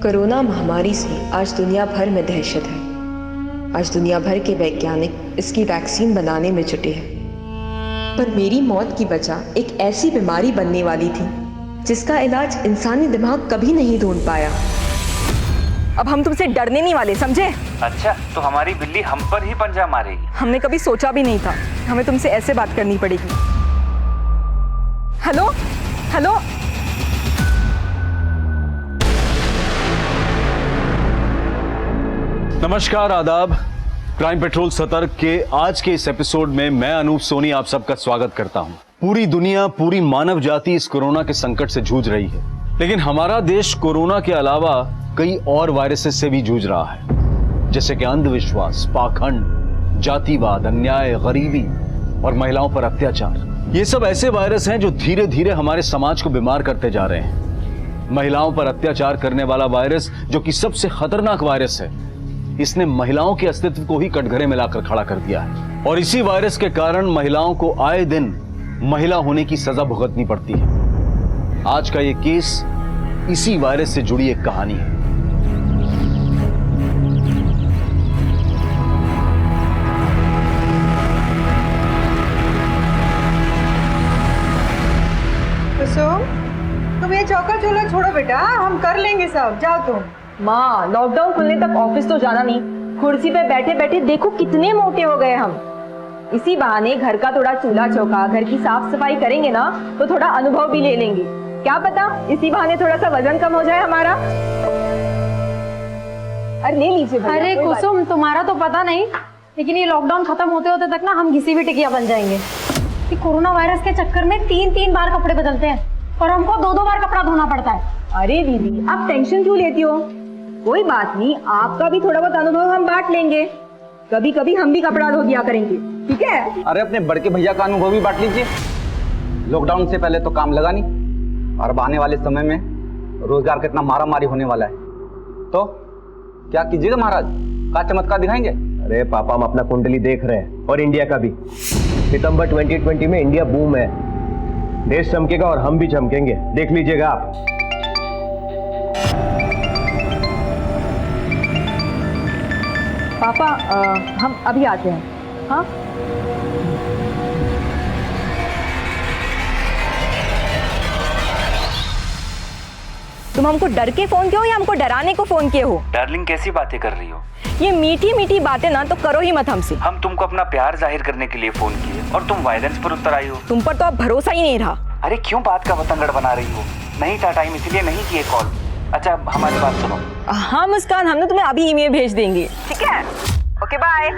Corona महामारी से आज दुनिया भर में दहशत है। आज दुनिया भर के वैज्ञानिक इसकी वैक्सीन बनाने में जुटे हैं। पर मेरी मौत की वजह एक ऐसी बीमारी बनने वाली थी जिसका इलाज इंसानी दिमाग कभी नहीं ढूंढ पाया। अब हम तुमसे डरने नहीं वाले, समझे? अच्छा, तो हमारी बिल्ली हम पर ही पंजा मारेगी? हमने कभी सोचा भी नहीं था हमें तुमसे ऐसे बात करनी पड़ेगी। हेलो हेलो, नमस्कार, आदाब। क्राइम पेट्रोल सतर्क के आज के इस एपिसोड में मैं अनूप सोनी आप सबका स्वागत करता हूं। पूरी दुनिया, पूरी मानव जाति इस कोरोना के संकट से जूझ रही है, लेकिन हमारा देश कोरोना के अलावा कई और वायरसेस से भी जूझ रहा है, जैसे कि अंधविश्वास, पाखंड, जातिवाद, अन्याय, गरीबी और महिलाओं पर अत्याचार। ये सब ऐसे वायरस हैं जो धीरे धीरे हमारे समाज को बीमार करते जा रहे हैं। महिलाओं पर अत्याचार करने वाला वायरस, जो कि सबसे खतरनाक वायरस है, इसने महिलाओं के अस्तित्व को ही कटघरे में लाकर खड़ा कर दिया है। और इसी वायरस के कारण महिलाओं को आए दिन महिला होने की सजा भुगतनी पड़ती है। आज का ये केस इसी वायरस से जुड़ी एक कहानी है। कुसुम, तुम ये चौका चूल्हा छोड़ो बेटा, हम कर लेंगे सब। जाओ तुम। माँ, लॉकडाउन खुलने तक ऑफिस तो जाना नहीं, कुर्सी पे बैठे बैठे देखो कितने मोटे हो गए हम। इसी बहाने घर का थोड़ा चूल्हा चौका, घर की साफ सफाई करेंगे ना तो थोड़ा अनुभव भी ले लेंगे। क्या पता इसी बहाने थोड़ा सा वजन कम हो जाए हमारा। अरे ले लीजिए। अरे कुसुम, तुम्हारा तो पता नहीं, लेकिन ये लॉकडाउन खत्म होते होते तक ना हम घिसी हुई टिकिया बन जाएंगे। कि कोरोना वायरस के चक्कर में 3-3 बार कपड़े बदलते हैं और हमको 2-2 बार कपड़ा धोना पड़ता है। अरे दीदी, आप टेंशन क्यों लेती हो? कोई बात नहीं, आपका भी थोड़ा बहुत अनुभव हम बांट लेंगे। कभी कभी हम भी कपड़ा धो दिया करेंगे, ठीक है? अरे अपने बड़के भैया का अनुभव भी बांट लीजिए। लॉकडाउन से पहले तो काम लगा नहीं, और अब आने वाले समय में रोजगार कितना मारा मारी होने वाला है, तो क्या कीजिएगा महाराज? क्या चमत्कार दिखाएंगे? अरे पापा, हम अपना कुंडली देख रहे हैं, और इंडिया का भी। सितंबर 2020 में इंडिया बूम है, देश चमकेगा और हम भी चमकेंगे, देख लीजिएगा आप। पापा, हम अभी आते हैं। हाँ, तुम हमको डर के फोन किए हो या हमको डराने को फोन किए हो? डार्लिंग, कैसी बातें कर रही हो? ये मीठी मीठी बातें ना तो करो ही मत हमसे। हम तुमको अपना प्यार जाहिर करने के लिए फोन किए और तुम वायलेंस पर उतर आई हो। तुम पर तो अब भरोसा ही नहीं रहा। अरे क्यों बात का बतंगड़ बना रही हो? नहीं था टाइम, इसलिए नहीं किए कॉल। अच्छा, हमारी बात सुनो। हाँ मुस्कान, हम ना तुम्हें अभी ईमेल भेज देंगे, ठीक है? Okay, bye.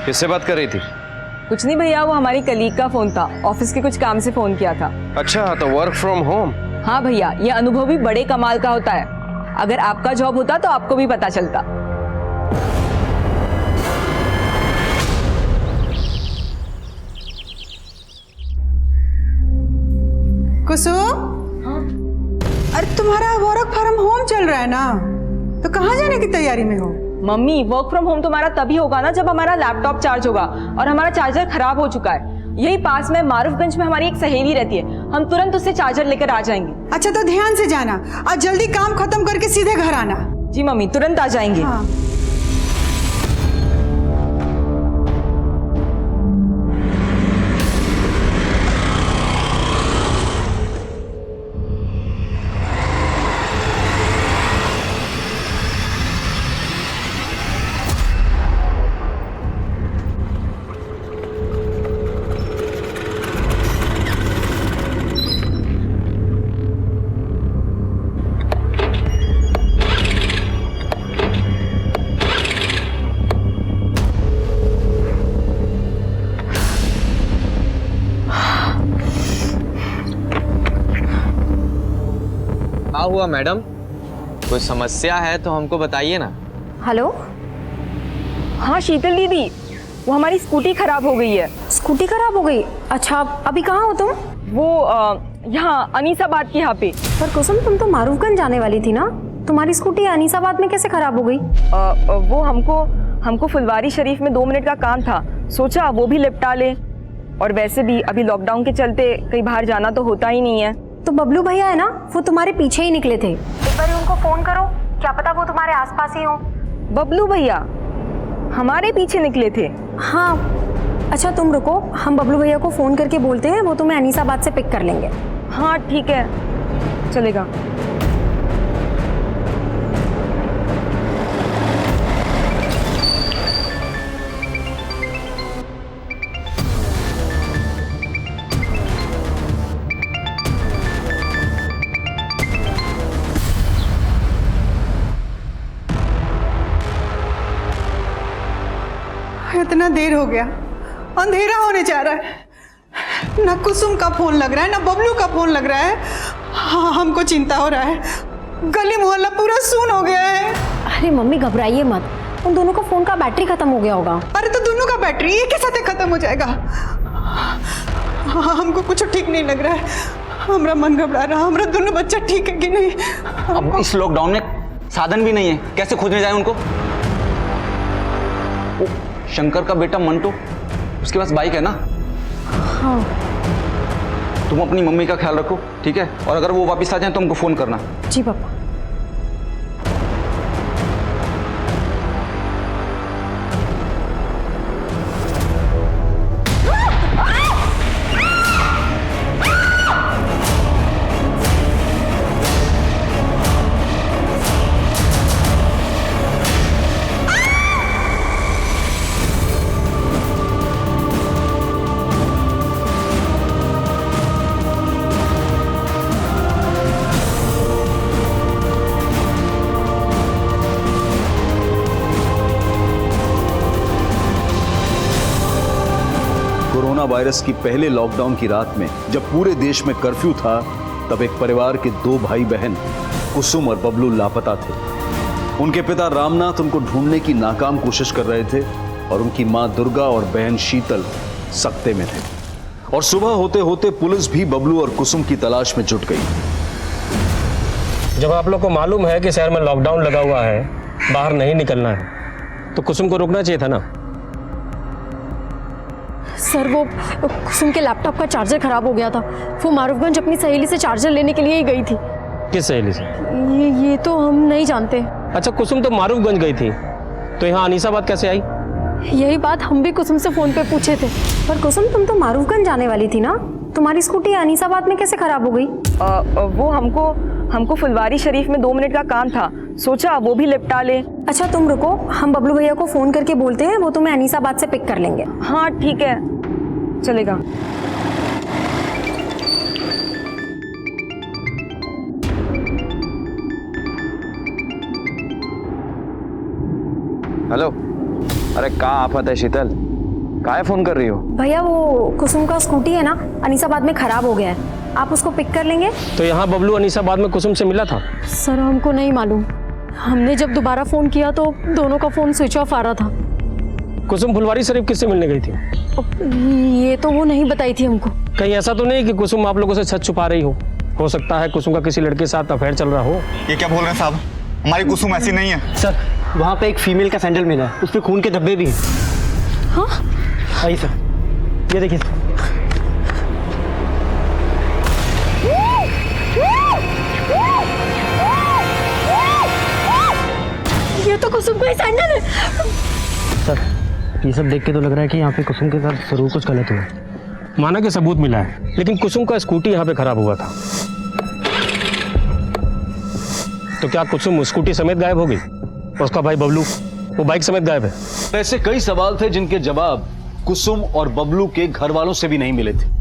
किससे बात कर रही थी? कुछ नहीं भैया, वो हमारी कलीग का फोन था, ऑफिस के कुछ काम से फोन किया था। अच्छा, तो वर्क फ्रॉम होम। हाँ भैया, ये अनुभव भी बड़े कमाल का होता है। अगर आपका जॉब होता तो आपको भी पता चलता। कुसुम, अरे तुम्हारा वर्क फ्रॉम होम चल रहा है ना, तो कहाँ जाने की तैयारी में हो? मम्मी, वर्क फ्रॉम होम तुम्हारा तभी होगा ना जब हमारा लैपटॉप चार्ज होगा, और हमारा चार्जर खराब हो चुका है। यही पास में मारूफगंज में हमारी एक सहेली रहती है, हम तुरंत उससे चार्जर लेकर आ जाएंगे। अच्छा, तो ध्यान से जाना और जल्दी काम खत्म करके सीधे घर आना। जी मम्मी, तुरंत आ जाएंगे। हाँ। क्या हुआ मैडम? कोई समस्या है तो हमको बताइए ना। हेलो। हाँ शीतल दीदी, वो हमारी स्कूटी खराब हो गई है। स्कूटी खराब हो गई? अच्छा, अभी कहाँ हो तुम? वो यहाँ अनीसाबाद के यहाँ पे। पर कुसुम, तुम तो मारूफगंज जाने वाली थी ना, तुम्हारी स्कूटी अनीसाबाद में कैसे खराब हो गई? वो हमको फुलवारी शरीफ में 2 मिनट का काम था, सोचा वो भी निपटा ले। और वैसे भी अभी लॉकडाउन के चलते कहीं बाहर जाना तो होता ही नहीं है। तो बबलू भैया है ना, वो तुम्हारे पीछे ही निकले थे। एक बार उनको फोन करो, क्या पता वो तुम्हारे आसपास ही हो। बबलू भैया हमारे पीछे निकले थे? हाँ। अच्छा तुम रुको, हम बबलू भैया को फोन करके बोलते हैं, वो तुम्हें अनीसाबाद से पिक कर लेंगे। हाँ ठीक है, चलेगा। इतना देर हो गया, अंधेरा होने जा रहा है। ना कुसुम का फोन लग रहा है, ना बबलू का फोन लग रहा है। हाँ, हमको चिंता हो रहा है। गली मोहल्ला पूरा सून हो गया है। अरे मम्मी घबराइए मत, उन दोनों का फोन का बैटरी खत्म हो गया होगा। अरे तो दोनों का बैटरी एक ही साथ खत्म हो जाएगा। हाँ, हमको कुछ ठीक नहीं लग रहा है। हमारा मन घबरा रहा, हमारा दोनों बच्चा ठीक है कि नहीं। अब इस लॉकडाउन में साधन भी नहीं है, कैसे खोजने जाए उनको? शंकर का बेटा मंटू, उसके पास बाइक है ना? हाँ। तुम अपनी मम्मी का ख्याल रखो, ठीक है? और अगर वो वापस आ जाए तो हमको फोन करना। जी पापा। कोरोना वायरस की पहले लॉकडाउन की रात में जब पूरे देश में कर्फ्यू था, तब एक परिवार के 2 भाई बहन कुसुम और बबलू लापता थे। उनके पिता रामनाथ उनको ढूंढने की नाकाम कोशिश कर रहे थे और उनकी मां दुर्गा और बहन शीतल सकते में थे। और सुबह होते होते पुलिस भी बबलू और कुसुम की तलाश में जुट गई। जब आप लोग को मालूम है कि शहर में लॉकडाउन लगा हुआ है, बाहर नहीं निकलना है, तो कुसुम को रुकना चाहिए था ना। सर वो कुसुम के लैपटॉप का चार्जर खराब हो गया था, वो मारूफगंज अपनी सहेली से चार्जर लेने के लिए ही गई थी। किस सहेली से? ये तो हम नहीं जानते। अच्छा, कुसुम तो मारूफगंज गई थी, तो यहाँ अनीसाबाद कैसे आई? यही बात हम भी कुसुम से फोन पे पूछे थे। पर कुसुम तुम तो मारूफगंज जाने वाली थी ना, तुम्हारी स्कूटी अनीसाबाद में कैसे खराब हो गई? वो हमको फुलवारी शरीफ में 2 मिनट का काम था, सोचा वो भी निपटा ले। अच्छा तुम रुको, हम बबलू भैया को फोन करके बोलते हैं, वो तुम्हें अनीसाबाद से पिक कर लेंगे। हाँ ठीक है, चलेगा। हेलो, अरे क्या आफत है शीतल, काहे फोन कर रही हो? भैया वो कुसुम का स्कूटी है ना, अनीसाबाद में खराब हो गया है, आप उसको पिक कर लेंगे? तो यहाँ बबलू अनीसाबाद में कुसुम से मिला था? सर हमको नहीं मालूम, हमने जब दोबारा फोन किया तो दोनों का फोन स्विच ऑफ आ रहा था। कुसुम फुलवारी शरीफ किससे मिलने गई थी? ये तो वो नहीं बताई थी हमको। कहीं ऐसा तो नहीं कि कुसुम आप लोगों से सच छुपा रही हो सकता है कुसुम का किसी लड़के के साथ अफेयर चल रहा हो। ये क्या बोल रहे हैं साहब, हमारी कुसुम ऐसी नहीं है। सर वहाँ पे एक फीमेल का सैंडल मिला है, उस पे खून के धब्बे भी हैं। हाँ? आइए सर, ये देखिए। ये तो कुसुम का ही सैंडल है। सर ये सब देख के तो लग रहा है कि यहाँ पे कुसुम के साथ जरूर कुछ गलत हुआ। माना कि सबूत मिला है, लेकिन कुसुम का स्कूटी यहाँ पे खराब हुआ था, तो क्या कुसुम स्कूटी समेत गायब हो गई? उसका भाई बबलू वो बाइक समेत गायब है। ऐसे कई सवाल थे जिनके जवाब कुसुम और बबलू के घर वालों से भी नहीं मिले थे।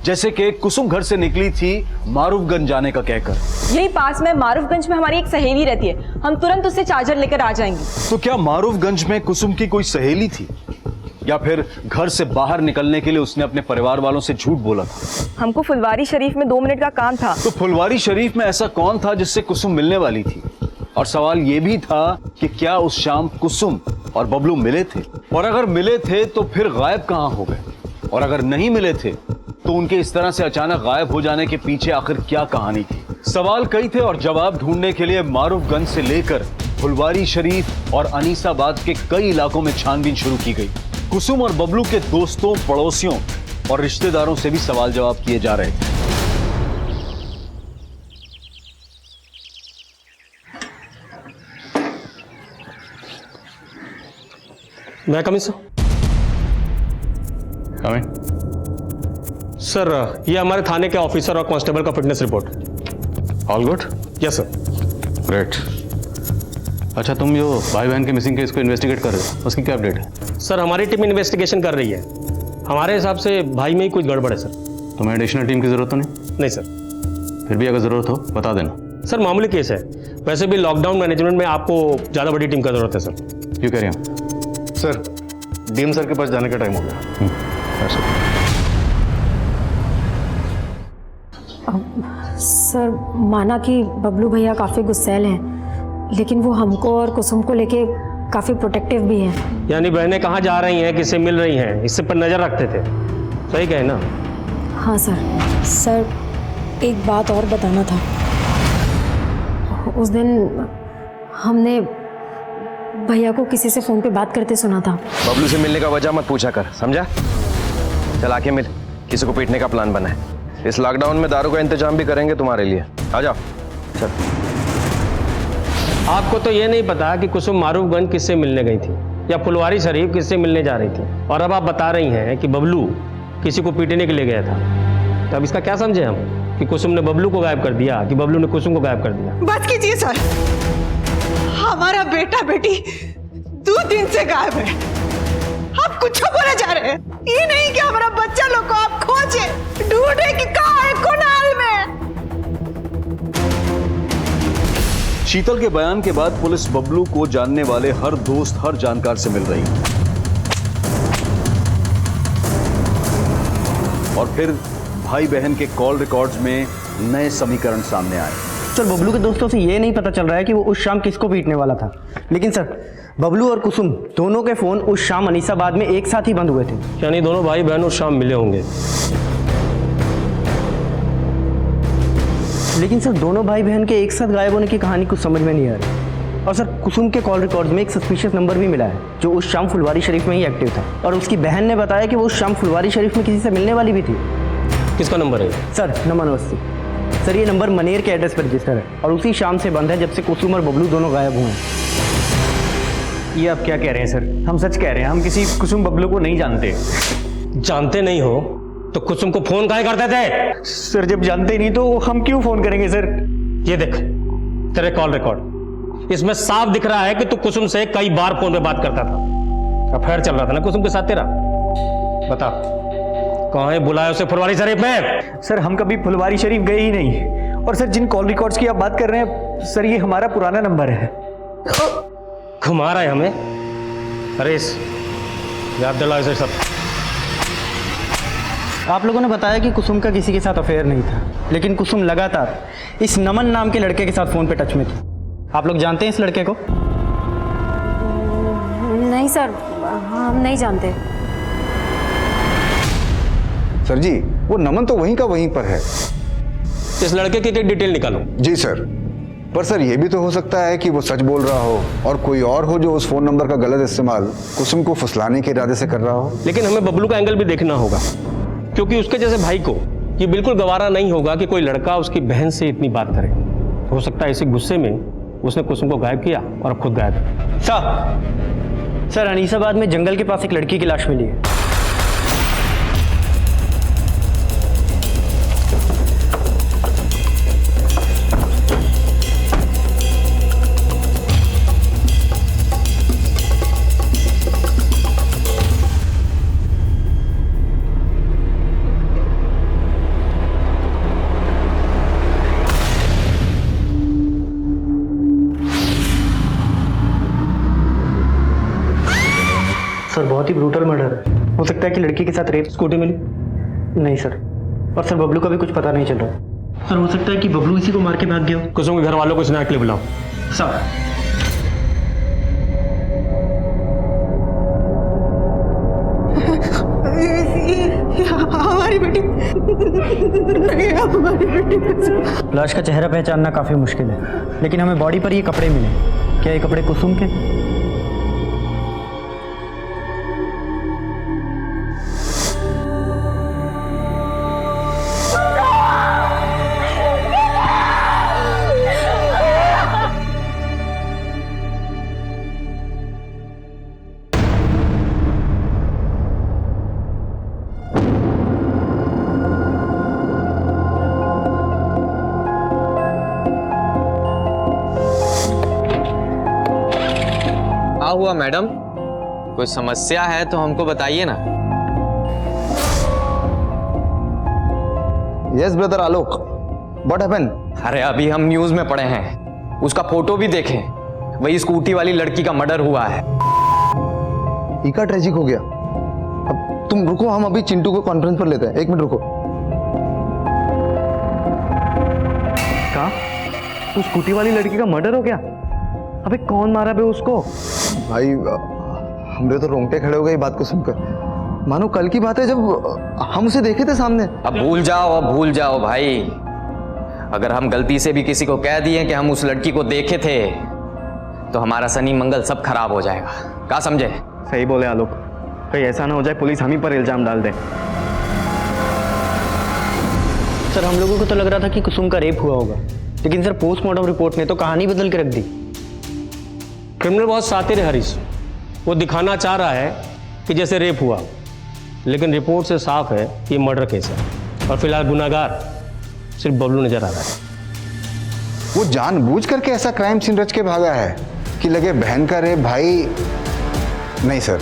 जैसे कि कुसुम घर से निकली थी मारूफगंज जाने का कहकर। यही पास में मारूफगंज में हमारी एक सहेली रहती है, हम तुरंत उससे चार्जर लेकर आ जाएंगे। तो क्या मारूफगंज में कुसुम की कोई सहेली थी, या फिर घर से बाहर निकलने के लिए उसने अपने परिवार वालों से झूठ बोला था? हमको फुलवारी शरीफ में 2 मिनट का काम था। तो फुलवारी शरीफ में ऐसा कौन था जिससे कुसुम मिलने वाली थी? और सवाल यह भी था कि क्या उस शाम कुसुम और बबलू मिले थे, और अगर मिले थे तो फिर गायब कहां हो गए, और अगर नहीं मिले थे तो उनके इस तरह से अचानक गायब हो जाने के पीछे आखिर क्या कहानी थी? सवाल कई थे और जवाब ढूंढने के लिए मारूफगंज से लेकर फुलवारी शरीफ और अनीसाबाद के कई इलाकों में छानबीन शुरू की गई। कुसुम और बबलू के दोस्तों, पड़ोसियों और रिश्तेदारों से भी सवाल जवाब किए जा रहे थे। मैं कमिंग सर। सर ये हमारे थाने के ऑफिसर और कांस्टेबल का fitness report. All good? Yes sir. Great. अच्छा, तुम जो भाई बहन के मिसिंग केस को इन्वेस्टिगेट कर रहे हो, उसकी क्या अपडेट है? सर हमारी टीम इन्वेस्टिगेशन कर रही है। हमारे हिसाब से भाई में ही कुछ गड़बड़ है सर। तुम्हें एडिशनल टीम की जरूरत तो नहीं? नहीं सर। फिर भी अगर जरूरत हो बता देना। सर मामूली केस है, वैसे भी लॉकडाउन मैनेजमेंट में आपको ज़्यादा बड़ी टीम का जरूरत है सर। क्यों कह रहे हैं? सर डीएम सर के पास जाने का टाइम हो गया। सर माना कि बबलू भैया काफ़ी गुस्सैल हैं, लेकिन वो हमको और कुसुम को लेके काफ़ी प्रोटेक्टिव भी हैं। यानी बहनें कहाँ जा रही हैं, किससे मिल रही हैं, इससे पर नज़र रखते थे। सही कहे ना? हाँ सर। सर एक बात और बताना था। उस दिन हमने भैया को किसी से फ़ोन पे बात करते सुना था। बबलू से मिलने का वजह मत पूछा कर, समझा? चल आके मिल, किसी को पीटने का प्लान बना है। इस लॉकडाउन में दारू का इंतजाम भी करेंगे तुम्हारे लिए। आ जाओ। चल। आपको तो ये नहीं पता कि कुसुम मारूफगंज किससे मिलने गई थी या फुलवारी शरीफ किससे मिलने जा रही थी, और अब आप बता रही हैं कि बबलू किसी को पीटने के लिए गया था। तो अब इसका क्या समझे हम कि कुसुम ने बबलू को गायब कर दिया कि बबलू ने कुसुम को गायब कर दिया? बस कीजिए सर, हमारा बेटा बेटी 2 दिन से गायब है। आप कुछ बोले जा रहे हैं। ये नहीं कि हमारा बच्चा लोग को आप खोजे ढूंढे कि कहाँ है, कौन हाल में। शीतल के बयान के बाद पुलिस बबलू को जानने वाले हर दोस्त, हर जानकार से मिल रही है। और फिर भाई बहन के कॉल रिकॉर्ड्स में नए समीकरण सामने आए। सर बबलू के दोस्तों से ये नहीं पता चल रहा है कि वो उस शाम किसको पीटने वाला था, लेकिन सर बबलू और कुसुम दोनों के फोन उस शाम अनीसाबाद में एक साथ ही बंद हुए थे। यानी दोनों भाई बहन उस शाम मिले होंगे। लेकिन सर दोनों भाई बहन के एक साथ गायब होने की कहानी कुछ समझ में नहीं आ रही। और सर कुसुम के कॉल रिकॉर्ड में एक सस्पिशियस नंबर भी मिला है जो उस शाम फुलवारी शरीफ में ही एक्टिव था, और उसकी बहन ने बताया कि वो उस शाम फुलवारी शरीफ में किसी से मिलने वाली भी थी। किसका नंबर है? Sir number 89। सर ये नंबर मनेर के एड्रेस पर रजिस्टर है और उसी शाम से बंद है जब से कुसुम और बबलू दोनों गायब हुए हैं। ये आप क्या कह रहे हैं सर? हम सच कह रहे हैं, हम किसी कुसुम बबलू को नहीं जानते। जानते नहीं हो तो कुसुम को फोन काहे करते थे? सर जब जानते ही नहीं तो हम क्यों फोन करेंगे सर? ये देख तेरे कॉल रिकॉर्ड, इसमें साफ दिख रहा है कि तू कुसुम से कई बार फोन पे बात करता था। अफेयर चल रहा था ना कुसुम के साथ तेरा? बता कहाँ है, बुलाया उसे फुलवारी शरीफ में? सर हम कभी फुलवारी शरीफ गए ही नहीं। और सर जिन कॉल रिकॉर्ड्स की आप बात कर रहे हैं सर, ये हमारा पुराना नंबर है। घुमा रहा है हमें। अरे याद दिलाओ इसे सब। आप लोगों ने बताया कि कुसुम का किसी के साथ अफेयर नहीं था, लेकिन कुसुम लगातार इस नमन नाम के लड़के के साथ फोन पे टच में थी। आप लोग जानते हैं इस लड़के को? नहीं सर, हम नहीं जानते। सर जी वो नमन तो वहीं का वहीं पर है। इस लड़के की डिटेल निकालो। जी सर, पर सर ये भी तो हो सकता है कि वो सच बोल रहा हो और कोई और हो जो उस फोन नंबर का गलत इस्तेमाल कुसुम को फुसलाने के इरादे से कर रहा हो। लेकिन हमें बबलू का एंगल भी देखना होगा, क्योंकि उसके जैसे भाई को ये बिल्कुल गवारा नहीं होगा कि कोई लड़का उसकी बहन से इतनी बात करे। हो सकता है इसी गुस्से में उसने कुसुम को गायब किया और अब खुद गायब है। सर अनीसाबाद में जंगल के पास एक लड़की की लाश मिली है। सर बहुत ही ब्रूटल मर्डर है। हो सकता है कि लड़की के साथ रेप। स्कूटी मिली? नहीं सर। और सर बबलू का भी कुछ पता नहीं चल रहा। सर हो सकता है कि बबलू इसी को मार के भाग गया हो। कुसुम के घर वालों को स्नैक के लिए बुलाओ। सर हमारी बेटी नहीं, हमारी बेटी। लाश का चेहरा पहचानना काफी मुश्किल है, लेकिन हमें बॉडी पर ये कपड़े मिले। क्या ये कपड़े कुसुम के? क्या हुआ मैडम? कोई समस्या है तो हमको बताइए ना। Yes brother Alok, what happened? अरे अभी हम न्यूज में पढ़े हैं, उसका फोटो भी देखें, वही स्कूटी वाली लड़की का मर्डर हुआ है। इका ट्रेजिक हो गया। अब तुम रुको, हम अभी चिंटू को कॉन्फ्रेंस पर लेते हैं। 1 मिनट रुको। कहा उस स्कूटी वाली लड़की का मर्डर हो गया? अबे कौन मारा बे उसको? भाई हमरे तो रोंगटे खड़े हो गए बात को सुनकर। मानो कल की बात है जब हम उसे देखे थे सामने। अब भूल जाओ भाई। अगर हम गलती से भी किसी को कह दिए कि हम उस लड़की को देखे थे तो हमारा शनि मंगल सब खराब हो जाएगा। क्या समझे? सही बोले आलोक, कहीं ऐसा ना हो जाए पुलिस हम ही पर इल्जाम डाल दे। सर हम लोगों को तो लग रहा था कि कुसुम का रेप हुआ होगा, लेकिन सर पोस्टमार्टम रिपोर्ट ने तो कहानी बदल के रख दी। क्रिमिनल बहुत शातिर है हरीश, वो दिखाना चाह रहा है कि जैसे रेप हुआ, लेकिन रिपोर्ट से साफ है कि ये मर्डर केस है और फिलहाल गुनाहगार सिर्फ बबलू नजर आ रहा है। वो जानबूझ करके ऐसा क्राइम सीन रच के भागा है कि लगे बहन का रेप। भाई नहीं सर,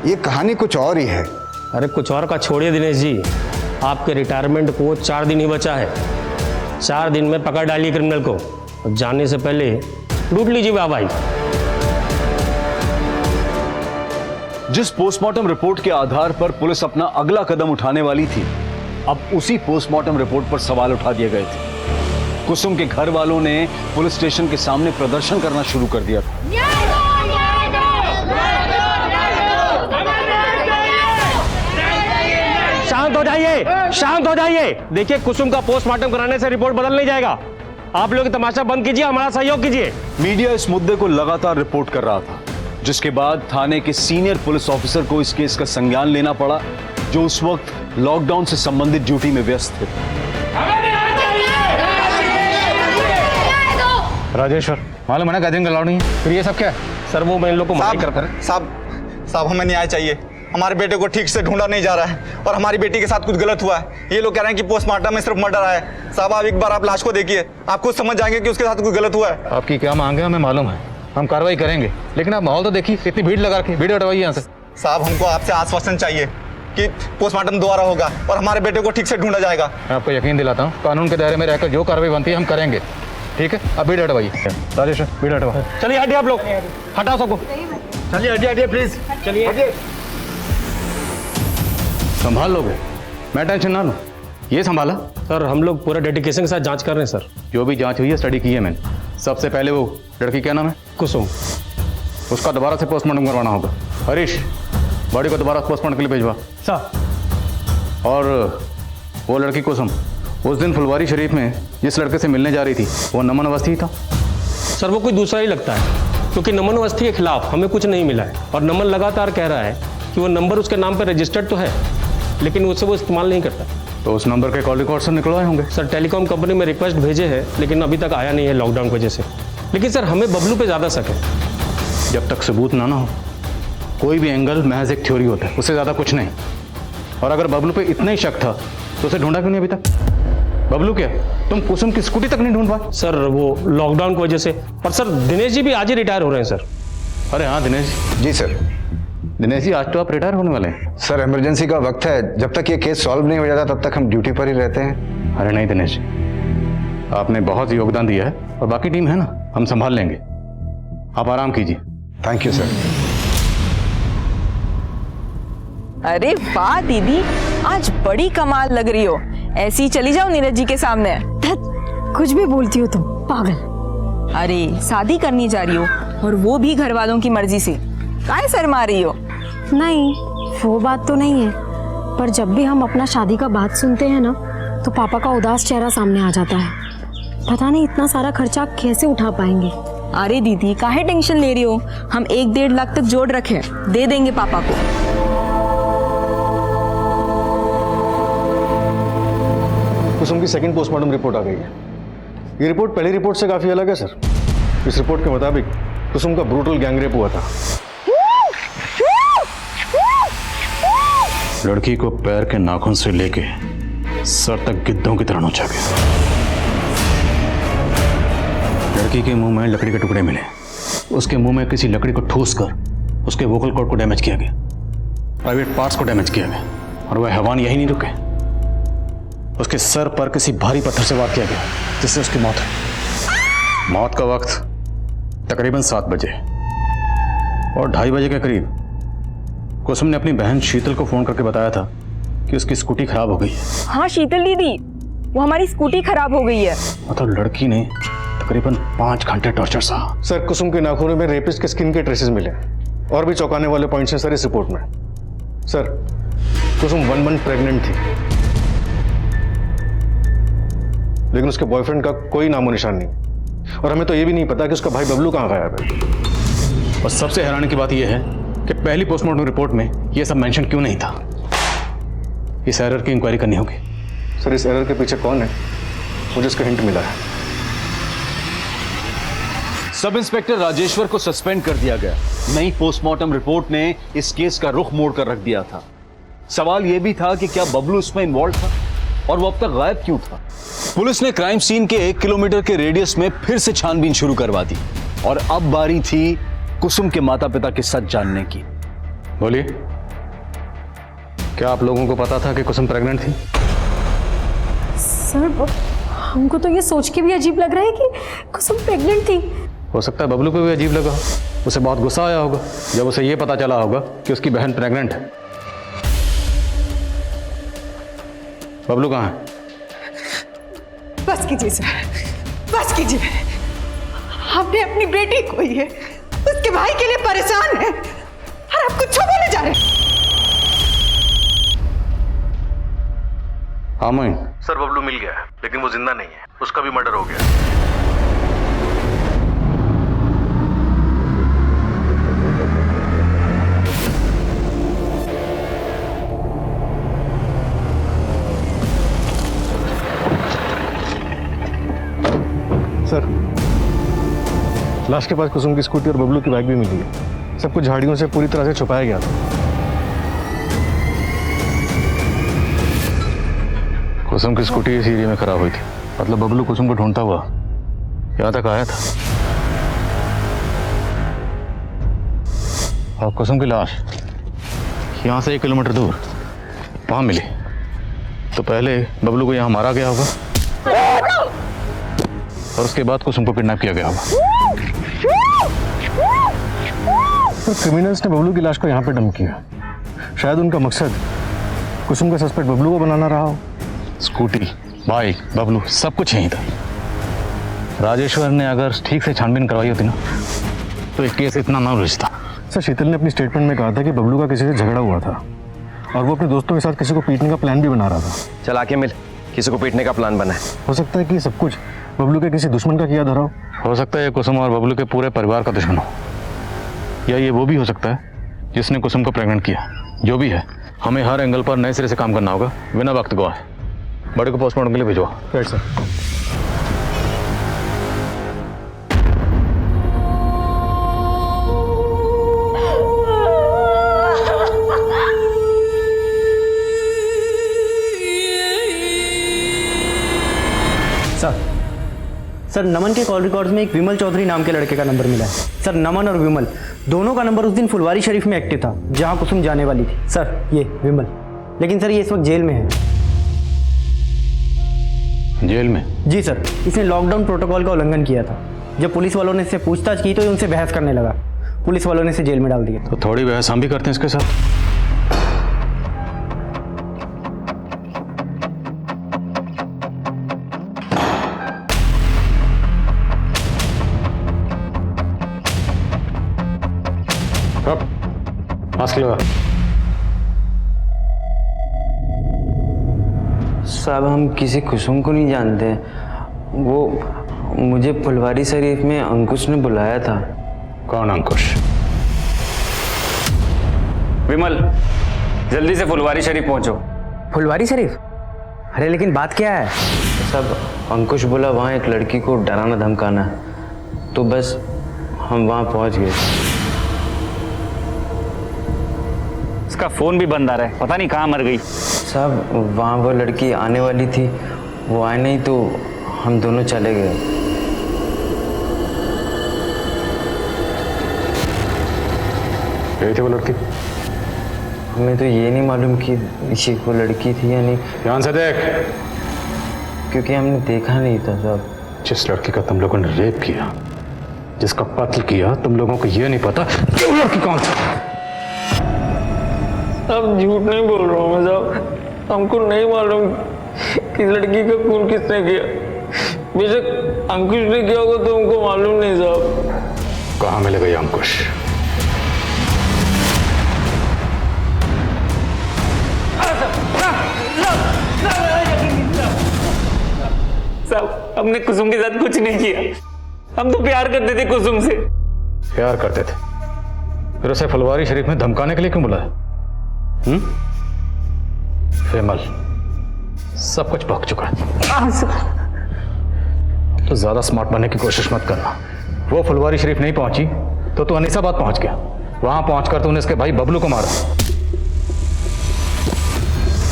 ये कहानी कुछ और ही है। अरे कुछ और का छोड़िए दिनेश जी, आपके रिटायरमेंट को 4 दिन ही बचा है। 4 दिन में पकड़ डालिए क्रिमिनल को और जाने से पहले लूट लीजिए वाहवाही। जिस पोस्टमार्टम रिपोर्ट के आधार पर पुलिस अपना अगला कदम उठाने वाली थी, अब उसी पोस्टमार्टम रिपोर्ट पर सवाल उठा दिए गए थे। कुसुम के घर वालों ने पुलिस स्टेशन के सामने प्रदर्शन करना शुरू कर दिया था। शांत हो जाइए। देखिए कुसुम का पोस्टमार्टम कराने से रिपोर्ट बदल नहीं जाएगा। आप लोग तमाशा बंद कीजिए, हमारा सहयोग कीजिए। मीडिया इस मुद्दे को लगातार रिपोर्ट कर रहा था, जिसके बाद थाने के सीनियर पुलिस ऑफिसर को इस केस का संज्ञान लेना पड़ा, जो उस वक्त लॉकडाउन से संबंधित ड्यूटी में व्यस्त थे। राजेश्वर, मालूम है ना गैदरिंग अलाउड नहीं है, फिर ये सब क्या है? सर वो मैं इन लोग को मना करता है। साहब हमें न्याय चाहिए। हमारे बेटे को ठीक से ढूंढा नहीं जा रहा है और हमारी बेटी के साथ कुछ गलत हुआ है। ये लोग कह रहे हैं कि पोस्टमार्टम में सिर्फ मर्डर आया है। साहब आप एक बार आप लाश को देखिए, आप खुद समझ जाएंगे कि उसके साथ कुछ गलत हुआ है। आपकी क्या मांग है हमें मालूम है, हम कार्रवाई करेंगे, लेकिन आप माहौल तो देखिए, इतनी भीड़ लगा के भीड़ हटवाइए यहाँ से। साहब हमको आपसे आश्वासन चाहिए कि पोस्टमार्टम दोबारा होगा और हमारे बेटे को ठीक से ढूंढा जाएगा। मैं आपको यकीन दिलाता हूँ, कानून के दायरे में रहकर जो कार्रवाई बनती है हम करेंगे। ठीक है, अब भीड़ हटवाइए। राजेश भीड़ हटवा। चलिए हटिए आप लोग, हटाओ सबको। चलिए हटिए प्लीज, चलिए। संभाल लोगे, मैं टेंशन ना लूँ। ये संभाला? सर हम लोग पूरा डेडिकेशन के साथ जांच कर रहे हैं सर। जो भी जांच हुई है स्टडी की है मैंने। सबसे पहले वो लड़की क्या नाम है? कुसुम। उसका दोबारा से पोस्टमार्टम करवाना होगा। हरीश बॉडी को दोबारा पोस्टमार्टम के लिए भेजवा। सर और वो लड़की कुसुम उस दिन फुलवारी शरीफ में जिस लड़के से मिलने जा रही थी, वो नमन अवस्थी था? सर वो कोई दूसरा ही लगता है, क्योंकि नमन अवस्थी के खिलाफ हमें कुछ नहीं मिला है और नमन लगातार कह रहा है कि वो नंबर उसके नाम पर रजिस्टर्ड तो है, लेकिन उससे वो इस्तेमाल नहीं करता। तो उस नंबर के कॉल रिकॉर्ड से निकलवाए होंगे? सर टेलीकॉम कंपनी में रिक्वेस्ट भेजे हैं, लेकिन अभी तक आया नहीं है लॉकडाउन की वजह से। लेकिन सर हमें बबलू पे ज़्यादा शक है। जब तक सबूत ना हो कोई भी एंगल महज एक थ्योरी होता है, उससे ज़्यादा कुछ नहीं। और अगर बबलू पे इतना ही शक था तो उसे ढूंढा क्यों नहीं अभी तक? बबलू क्या, तुम कुसुम की स्कूटी तक नहीं ढूंढ पाए? सर वो लॉकडाउन की वजह से। और सर दिनेश जी भी आज ही रिटायर हो रहे हैं सर। अरे हाँ दिनेश जी सर। दिनेश जी आज तो आप रिटायर होने वाले हैं। सर इमरजेंसी का वक्त है, जब तक ये केस सॉल्व नहीं हो जाता तब तक हम ड्यूटी पर ही रहते हैं। अरे नहीं दिनेश जी, आपने बहुत योगदान दिया है और बाकी टीम है ना, हम संभाल लेंगे, आप आराम कीजिए। Thank you sir. अरे वाह दीदी, आज बड़ी कमाल लग रही हो। ऐसी ही चली जाओ नीरज जी के सामने। कुछ भी बोलती हो तुम, पागल। अरे शादी करनी जा रही हो और वो भी घर वालों की मर्जी से, काहे शर्मा रही हो? नहीं वो बात तो नहीं है, पर जब भी हम अपना शादी का बात सुनते हैं ना तो पापा का उदास चेहरा सामने आ जाता है। पता नहीं इतना सारा खर्चा कैसे उठा पाएंगे। अरे दीदी काहे टेंशन ले रही हो, हम 1-1.5 लाख तक जोड़ रखे, दे देंगे पापा को। कुसुम की सेकंड पोस्टमार्टम रिपोर्ट आ गई है। ये रिपोर्ट पहली रिपोर्ट से काफी अलग है सर। इस रिपोर्ट के मुताबिक कुसुम का ब्रूटल गैंगरेप हुआ था। लड़की को पैर के नाखून से लेके सर तक गिद्धों की तरह नोचा गया। लड़की के मुंह में लकड़ी के टुकड़े मिले। उसके मुंह में किसी लकड़ी को ठूस कर उसके वोकल कॉर्ड को डैमेज किया गया, प्राइवेट पार्ट्स को डैमेज किया गया, और वह हैवान यही नहीं रुके, उसके सर पर किसी भारी पत्थर से वार किया गया जिससे उसकी मौत हुई। मौत का वक्त तकरीबन 7 बजे और 2:30 बजे के करीब कुसुम ने अपनी बहन शीतल को फोन करके बताया था कि उसकी स्कूटी खराब हो गई है। हाँ शीतल दीदी, वो हमारी स्कूटी खराब हो गई है। मतलब लड़की ने तकरीबन 5 घंटे टॉर्चर सहा। सर कुसुम के नाखूनों में रेपिस्ट के स्किन के ट्रेसेस मिले और भी चौंकाने वाले पॉइंट्स हैं सर इस रिपोर्ट में। सर कुसुम 1 मंथ प्रेग्नेंट थी, लेकिन उसके बॉयफ्रेंड का कोई नामो निशान नहीं, और हमें तो ये भी नहीं पता कि उसका भाई बबलू कहाँ गायब है। और सबसे हैरानी की बात यह है कि पहली पोस्टमार्टम रिपोर्ट में यह सब मेंशन क्यों नहीं था। इस एरर की इंक्वायरी करनी होगी। सर इस एरर के पीछे कौन है, मुझे इसका हिंट मिला है। सब इंस्पेक्टर राजेश्वर को सस्पेंड कर दिया गया। नई पोस्टमार्टम रिपोर्ट ने इस केस का रुख मोड़ कर रख दिया था। सवाल यह भी था कि क्या बबलू इसमें इन्वॉल्व था और वो अब तक गायब क्यों था। पुलिस ने क्राइम सीन के 1 किलोमीटर के रेडियस में फिर से छानबीन शुरू करवा दी और अब बारी थी कुसुम के माता पिता के सच जानने की। बोलिए, क्या आप लोगों को पता था कि कुसुम प्रेग्नेंट थी? सर हमको तो ये सोच के भी अजीब लग रहा है कि कुसुम प्रेग्नेंट थी। हो सकता है बबलू को भी अजीब लगा, उसे बहुत गुस्सा आया होगा जब उसे यह पता चला होगा कि उसकी बहन प्रेग्नेंट है। बबलू कहाँ है? बस कीजिए सर, बस कीजिए। हमने अपनी बेटी खोई है, उसके भाई के लिए परेशान है, और आप कुछ बोले जा रहे हैं। हाँ मोइन। सर बबलू मिल गया है, लेकिन वो जिंदा नहीं है, उसका भी मर्डर हो गया। सर लाश के पास कुसुम की स्कूटी और बबलू की बाइक भी मिली है। सब कुछ झाड़ियों से पूरी तरह से छुपाया गया था। कुसुम की स्कूटी इस एरिया में खराब हुई थी, मतलब बबलू कुसुम को ढूंढता हुआ यहाँ तक आया था और कुसुम की लाश यहाँ से 1 किलोमीटर दूर वहां मिली। तो पहले बबलू को यहाँ मारा गया होगा और उसके बाद कुसुम को किडनैप किया गया होगा। तो क्रिमिनल्स ने बबलू की लाश को यहाँ पे डंप किया। शायद उनका मकसद कुसुम का सस्पेक्ट बबलू को बनाना रहा हो। स्कूटी, बाइक, बबलू सब कुछ यहीं था। राजेश्वर ने अगर ठीक से छानबीन करवाई होती ना तो एक केस इतना ना उलझता। सर शीतल ने अपनी स्टेटमेंट में कहा था कि बबलू का किसी से झगड़ा हुआ था और वो अपने दोस्तों के साथ किसी को पीटने का प्लान भी बना रहा था। चल आके मिल, किसी को पीटने का प्लान बना है। हो सकता है कि सब कुछ बबलू के किसी दुश्मन का किया धरा हो सकता है ये कुसुम और बबलू के पूरे परिवार का दुश्मन हो, या ये वो भी हो सकता है जिसने कुसुम को प्रेग्नेंट किया। जो भी है, हमें हर एंगल पर नए सिरे से काम करना होगा बिना वक्त गवाए। बड़े को पोस्टमार्टम के लिए भिजवा। Right sir. सर नमन के कॉल रिकॉर्ड्स में एक विमल चौधरी नाम के लड़के का नंबर मिला है। सर नमन और विमल दोनों का नंबर उस दिन फुलवारी शरीफ में एक्टिव था जहां कुसुम जाने वाली थी। सर ये विमल, लेकिन सर ये इस वक्त जेल में है। जेल में? जी सर, इसने लॉकडाउन प्रोटोकॉल का उल्लंघन किया था। जब पुलिस वालों ने इससे पूछताछ की तो ये उनसे बहस करने लगा। पुलिस वालों ने इसे जेल में डाल दिया। तो थोड़ी बहस हम भी करते हैं इसके साथ। मास्क लगा। साहब हम किसी कुसुम को नहीं जानते, वो मुझे फुलवारी शरीफ में अंकुश ने बुलाया था। कौन अंकुश? विमल जल्दी से फुलवारी शरीफ पहुंचो। फुलवारी शरीफ? अरे लेकिन बात क्या है? सब अंकुश बोला वहाँ एक लड़की को डराना धमकाना, तो बस हम वहाँ पहुँच गए। उसका फोन भी बंद आ रहा है, पता नहीं कहाँ मर गई। साहब वहाँ वो लड़की आने वाली थी, वो आए नहीं तो हम दोनों चले गए। यही थी वो लड़की? हमें तो ये नहीं मालूम कि ये वो लड़की थी या नहीं, ध्यान से देख। क्योंकि हमने देखा नहीं था साहब। जिस लड़की का तुम लोगों ने रेप किया, जिसका कत्ल किया, तुम लोगों को ये नहीं पता कि वो लड़की कौन थी। अब झूठ नहीं बोल रहा हूँ मैं साहब, हमको नहीं मालूम कि लड़की का खून किसने किया। बेशक अंकुश ने किया होगा तो हमको मालूम नहीं साहब। कहाँ मिलेगा ये अंकुश? साहब हमने कुसुम के साथ कुछ नहीं किया, हम तो प्यार करते थे कुसुम से। प्यार करते थे, फिर उसे फुलवारी शरीफ में धमकाने के लिए क्यों बुलाया? फेमल, सब कुछ भग चुका है। तो ज्यादा स्मार्ट बनने की कोशिश मत करना। वो फुलवारी शरीफ नहीं पहुंची तो तू अनीसाबाद पहुंच गया। वहां पहुंचकर तूने इसके भाई बबलू को मारा,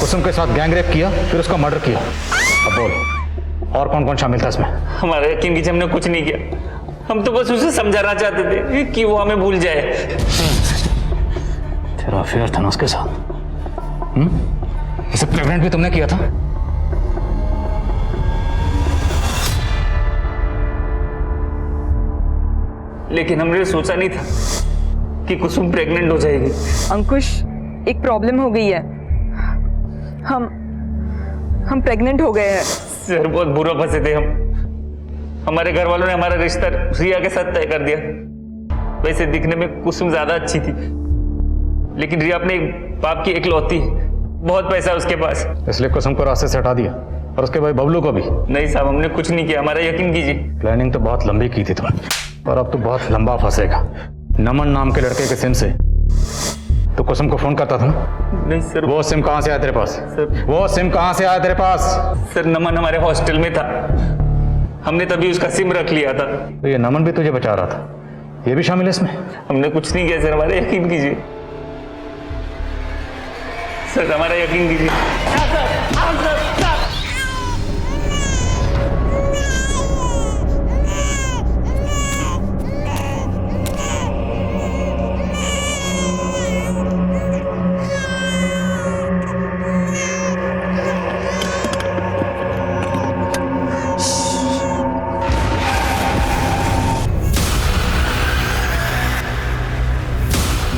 कुसुम के साथ गैंग रेप किया, फिर उसका मर्डर किया। अब बोल, और कौन कौन शामिल था इसमें? हमारे यकीन कीजिए हमने कुछ नहीं किया, हम तो बस उसे समझाना चाहते थे कि वो हमें भूल जाए। तेरा अफेयर था ना उसके साथ? इसे प्रेग्नेंट भी तुमने किया था? लेकिन हमने सोचा नहीं था कि कुसुम प्रेग्नेंट हो जाएगी। अंकुश, एक प्रॉब्लम हो गई है, हम प्रेग्नेंट हो गए हैं। सर बहुत बुरा फंसे थे हम। हमारे घर वालों ने हमारा रिश्ता रिया के साथ तय कर दिया। वैसे दिखने में कुसुम ज्यादा अच्छी थी, लेकिन रिया अपने बाप की इकलौती, बहुत पैसा है उसके पास, इसलिए कुसुम को रास्ते से हटा दिया, और उसके भाई बबलू को भी। नहीं साहब, हमने कुछ नहीं किया, हमारा यकीन कीजिए। प्लानिंग तो बहुत लंबी की थी तुमने, और अब तो बहुत लंबा फंसेगा। नमन नाम के लड़के के सिम से तो कुसुम को फोन करता था ना? नहीं सर। वो सिम कहां से आया तेरे पास? सर वो सिम कहां से आया तेरे पास? सर नमन हमारे हॉस्टल में था, हमने तभी उसका सिम रख लिया था। तो ये नमन भी तुझे बचा रहा था, ये भी शामिल है इसमें? हमने कुछ नहीं किया सर, हमारा यकीन कीजिए सर, हमारा यकीन कीजिए।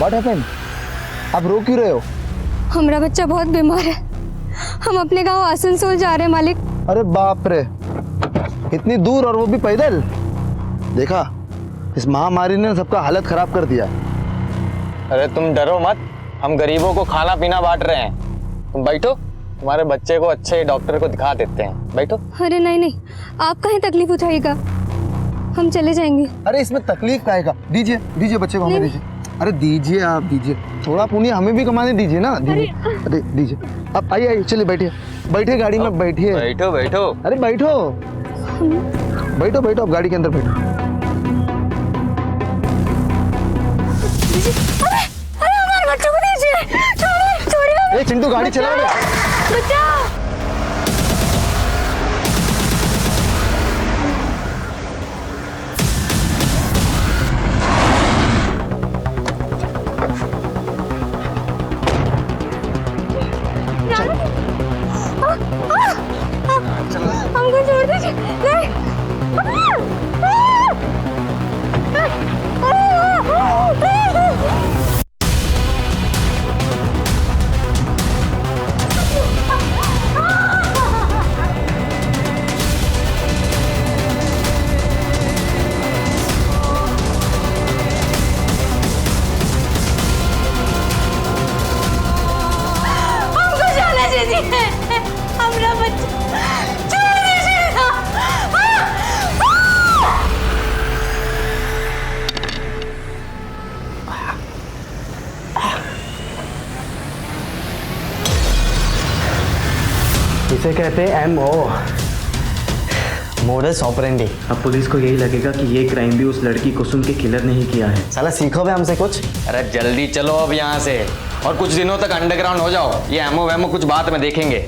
What happened? आप रो क्यों रहे हो? हमारा बच्चा बहुत बीमार है, हम अपने गांव आसनसोल जा रहे हैं मालिक। अरे बाप रे, इतनी दूर और वो भी पैदल? देखा, इस महामारी ने सबका हालत खराब कर दिया। अरे तुम डरो मत, हम गरीबों को खाना पीना बांट रहे हैं। तुम बैठो, तुम्हारे बच्चे को अच्छे डॉक्टर को दिखा देते हैं, बैठो। अरे नहीं नहीं, आप कहीं तकलीफ उठाइएगा, हम चले जाएंगे। अरे इसमें तकलीफ काहे का? दीजिए दीजिए बच्चे को, हमें दीजिए। अरे दीजिए, आप दीजिए, थोड़ा पुण्य हमें भी कमाने दीजिए ना। दीजिए, अरे दीजिए। आप आइए आइए, चलिए बैठिए, बैठिए गाड़ी में, बैठिए। बैठो बैठो। अरे बैठो बैठो बैठो, आप गाड़ी के अंदर बैठो। अरे हमारे बच्चों को दीजिए, छोड़िए। चिंटू गाड़ी चला रहे। बच्चा हमको छोड़ दीजिए। नहीं। हमको जाने दीजिए, हमारा बच्चा छोड़ दीजिए। इसे कहते हैं MO, मोडस ऑपरेंडी। अब पुलिस को यही लगेगा कि ये क्राइम भी उस लड़की कुसुम के किलर ने ही किया है। साला सीखो बे हमसे कुछ। अरे जल्दी चलो अब यहाँ से, और कुछ दिनों तक अंडरग्राउंड हो जाओ। ये एमओ वेमो कुछ बाद में देखेंगे।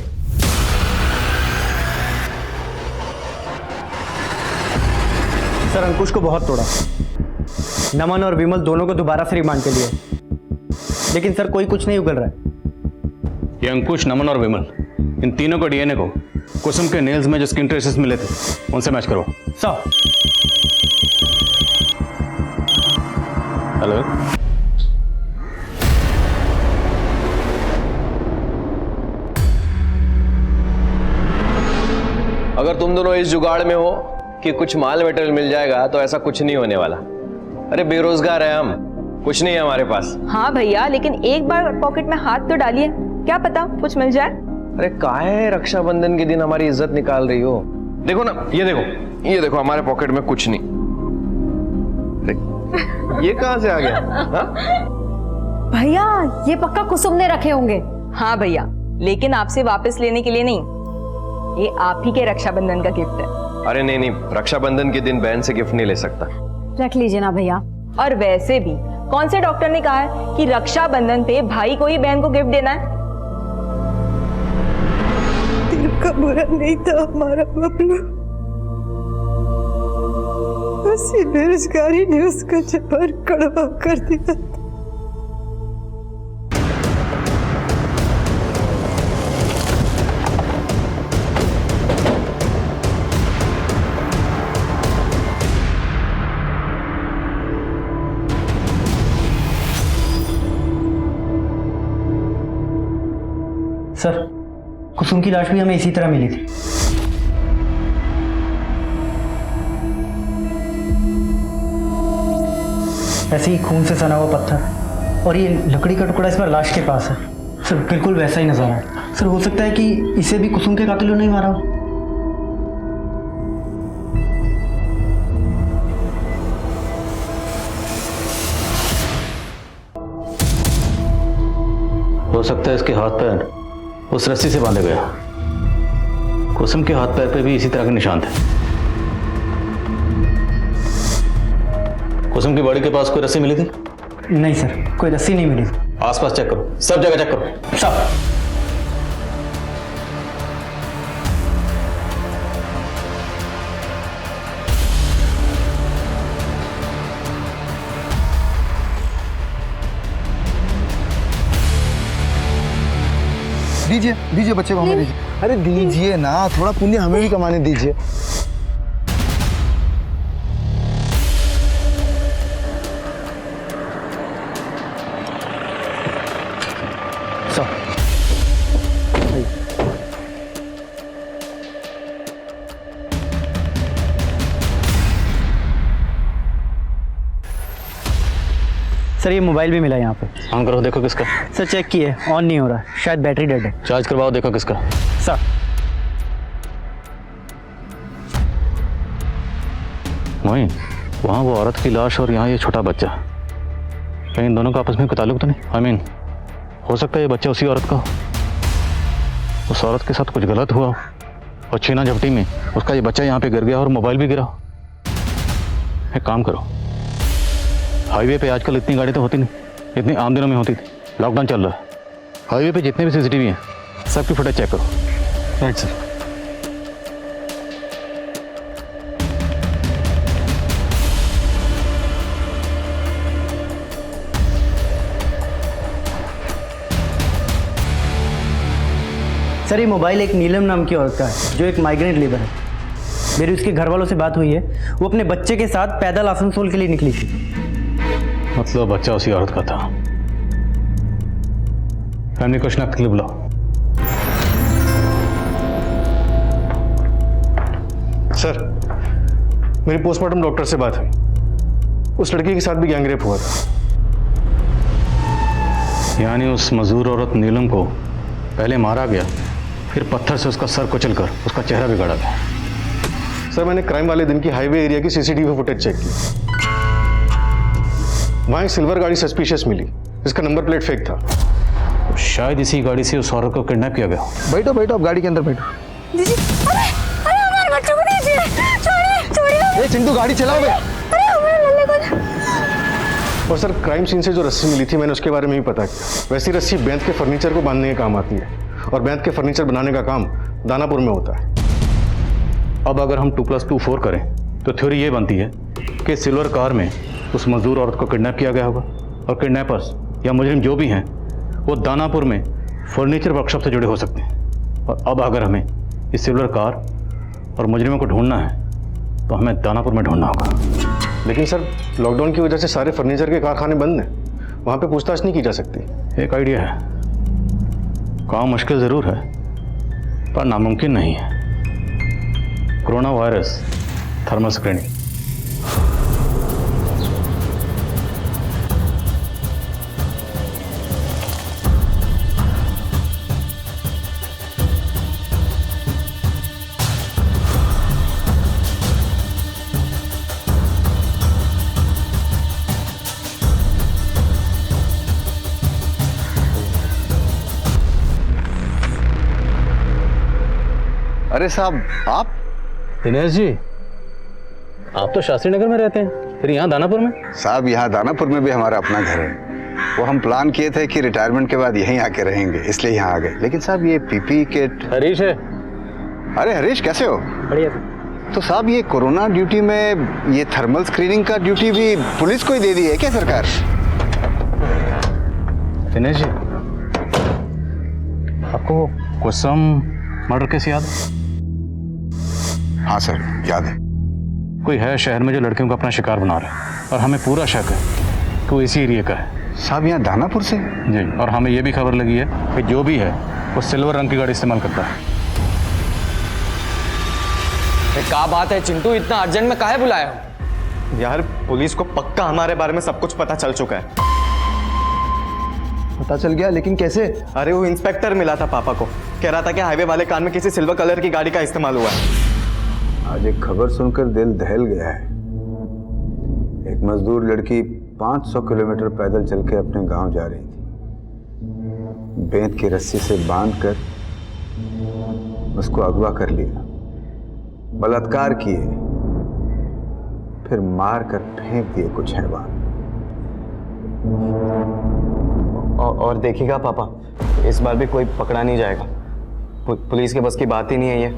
सर अंकुश को बहुत तोड़ा, नमन और विमल दोनों को दोबारा से रिमांड के लिए। लेकिन सर कोई कुछ नहीं उगल रहा है। ये अंकुश, नमन और विमल, इन तीनों को डीएनए को कुसुम के नेल्स में जो स्किन ट्रेसेस मिले थे उनसे मैच करो। सर हेलो, अगर तुम दोनों इस जुगाड़ में हो कि कुछ माल मटेरियल मिल जाएगा तो ऐसा कुछ नहीं होने वाला। अरे बेरोजगार है हम, कुछ नहीं है हमारे पास। हाँ भैया, लेकिन एक बार पॉकेट में हाथ तो डालिए, क्या पता कुछ मिल जाए। अरे काहे रक्षाबंधन के दिन हमारी इज्जत निकाल रही हो? देखो ना, ये देखो हमारे पॉकेट में कुछ नहीं। ये कहां से आ गया? हाँ? भैया ये पक्का कुसुम ने रखे होंगे। हाँ भैया, लेकिन आपसे वापस लेने के लिए नहीं, ये आप ही के रक्षाबंधन का गिफ्ट है। अरे नहीं, रक्षाबंधन के दिन बहन से गिफ्ट नहीं ले सकता। रख लीजिए ना भैया। और वैसे भी कौन से डॉक्टर ने कहा है कि रक्षाबंधन पे भाई को ही बहन को गिफ्ट देना है? दिल का बुरा नहीं था हमारा बबलू, उसी बेरोजगारी ने उसका जबर कड़वा कर दिया। सर कुसुम की लाश भी हमें इसी तरह मिली थी। ऐसे ही खून से सना हुआ पत्थर और ये लकड़ी का टुकड़ा इस पर लाश के पास है। सर बिल्कुल वैसा ही नजर है। सर हो सकता है कि इसे भी कुसुम के कातिलों ने ही मारा हो सकता है इसके हाथ पैर उस रस्सी से बांधे गया। कुसुम के हाथ पैर पे भी इसी तरह के निशान थे। कुसुम की बॉडी के पास कोई रस्सी मिली थी? नहीं सर, कोई रस्सी नहीं मिली। आसपास चेक करो, सब जगह चेक करो। सब। दीजिए बच्चे को हमें दीजिए। अरे दीजिए ना, थोड़ा पुण्य हमें भी कमाने दीजिए। सर ये मोबाइल भी मिला यहाँ पे। ऑन करो, देखो किसका। सर चेक किए, ऑन नहीं हो रहा, शायद बैटरी डेड है। चार्ज करवाओ, देखो किसका। सर वहीं वहाँ वो औरत की लाश और यहाँ ये छोटा बच्चा, कहीं इन दोनों का आपस में कोई ताल्लुक तो नहीं? I mean, हो सकता है ये बच्चा उसी औरत का हो। उस औरत के साथ कुछ गलत हुआ और छीना झपटी में उसका ये बच्चा यहाँ पे गिर गया और मोबाइल भी गिरा। एक काम करो, हाईवे पे आजकल इतनी गाड़ी तो होती नहीं, इतनी आम दिनों में होती थी। लॉकडाउन चल रहा है, हाईवे पे जितने भी सीसीटीवी हैं सबकी फुटेज चेक करो। Right sir. सर ये मोबाइल एक नीलम नाम की औरत का है जो एक माइग्रेंट लेबर है। मेरी उसके घर वालों से बात हुई है, वो अपने बच्चे के साथ पैदल आसनसोल के लिए निकली थी। मतलब बच्चा उसी औरत का था। फैमिली को शिनाख्त के लिए बुलाओ। सर मेरी पोस्टमार्टम डॉक्टर से बात हुई, उस लड़की के साथ भी गैंगरेप हुआ था। यानी उस मजदूर औरत नीलम को पहले मारा गया, फिर पत्थर से उसका सर कुचलकर उसका चेहरा बिगाड़ा गया। सर मैंने क्राइम वाले दिन की हाईवे एरिया की सीसीटीवी फुटेज चेक की, वहां एक सिल्वर गाड़ी सस्पिशियस मिली जिसका नंबर प्लेट फेक था। तो शायद इसी गाड़ी से उस औरत को किडनैप किया गया। बैठो बैठो, आप गाड़ी के अंदर बैठो। दीदी, अरे अरे हमारे बच्चों को दीजिए, छोड़िए छोड़िए। ए चिंटू गाड़ी चलाओ बे। अरे हमारे लल्ले को। और सर क्राइम सीन से जो रस्सी मिली थी मैंने उसके बारे में भी पता किया। वैसी रस्सी बैंत के फर्नीचर को बांधने के काम आती है और बैंत के फर्नीचर बनाने का काम दानापुर में होता है। अब अगर हम 2+2 4 करें तो थ्योरी ये बनती है कि सिल्वर कार में उस मजदूर औरत को किडनैप किया गया होगा और किडनैपर्स या मुजरिम जो भी हैं वो दानापुर में फर्नीचर वर्कशॉप से जुड़े हो सकते हैं। और अब अगर हमें इस सिल्वर कार और मुजरिमों को ढूंढना है तो हमें दानापुर में ढूंढना होगा। लेकिन सर लॉकडाउन की वजह से सारे फर्नीचर के कारखाने बंद हैं, वहाँ पे पूछताछ नहीं की जा सकती। एक आइडिया है, काम मुश्किल ज़रूर है पर नामुमकिन नहीं है। Corona virus thermal screening. अरे साहब आप? दिनेश जी, आप तो शास्त्री नगर में रहते हैं, फिर यहाँ दानापुर में? साहब यहाँ दानापुर में भी हमारा अपना घर है। वो हम प्लान किए थे कि रिटायरमेंट के बाद यहीं आके रहेंगे, इसलिए यहाँ आ गए। लेकिन साहब ये पीपी किट। हरीश है। अरे हरीश कैसे हो? बढ़िया। तो साहब ये कोरोना ड्यूटी में ये थर्मल स्क्रीनिंग का ड्यूटी भी पुलिस को ही दे दी है क्या सरकार? दिनेश जी, आपको कुसुम मर्डर केस याद है? हाँ सर याद है। कोई है शहर में जो लड़कियों को अपना शिकार बना रहा है और हमें पूरा शक है कि वो इसी एरिया का है। साहब यहाँ दानापुर से? जी, और हमें ये भी खबर लगी है कि जो भी है वो सिल्वर रंग की गाड़ी इस्तेमाल करता है। क्या बात है चिंटू, इतना अर्जेंट में काहे बुलाया हो? यार पुलिस को पक्का हमारे बारे में सब कुछ पता चल चुका है। पता चल गया? लेकिन कैसे? अरे वो इंस्पेक्टर मिला था पापा को, कह रहा था कि हाईवे वाले कान में किसी सिल्वर कलर की गाड़ी का इस्तेमाल हुआ है। आज एक खबर सुनकर दिल दहल गया है। एक मजदूर लड़की 500 किलोमीटर पैदल चल के अपने गांव जा रही थी। बेंत की रस्सी से बांधकर उसको अगवा कर लिया, बलात्कार किए, फिर मार कर फेंक दिए कुछ हैवान। और देखिएगा पापा, इस बार भी कोई पकड़ा नहीं जाएगा। पुलिस के बस की बात ही नहीं है ये।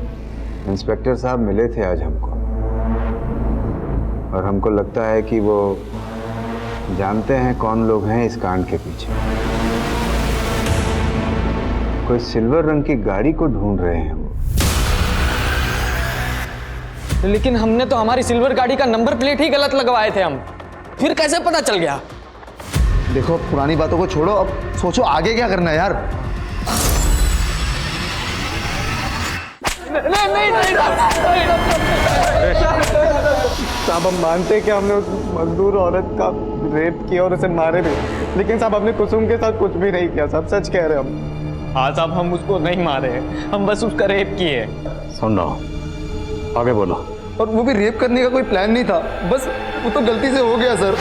इंस्पेक्टर साहब मिले थे आज हमको, और हमको लगता है कि वो जानते हैं कौन लोग हैं इस कांड के पीछे। कोई सिल्वर रंग की गाड़ी को ढूंढ रहे हैं वो। लेकिन हमने तो हमारी सिल्वर गाड़ी का नंबर प्लेट ही गलत लगवाए थे हम, फिर कैसे पता चल गया? देखो पुरानी बातों को छोड़ो, अब सोचो आगे क्या करना है यार। साहब हम मानते हैं कि हमने उस मजदूर औरत का रेप किया और उसे मारे भी, लेकिन साहब हमने कुसुम के साथ कुछ भी नहीं किया। साहब सच कह रहे हैं हम। हाँ साहब, हम उसको नहीं मारे हैं, हम बस उसका रेप किए। सुन रहा हूँ, आगे बोलो। और वो भी रेप करने का कोई प्लान नहीं था, बस वो तो गलती से हो गया सर।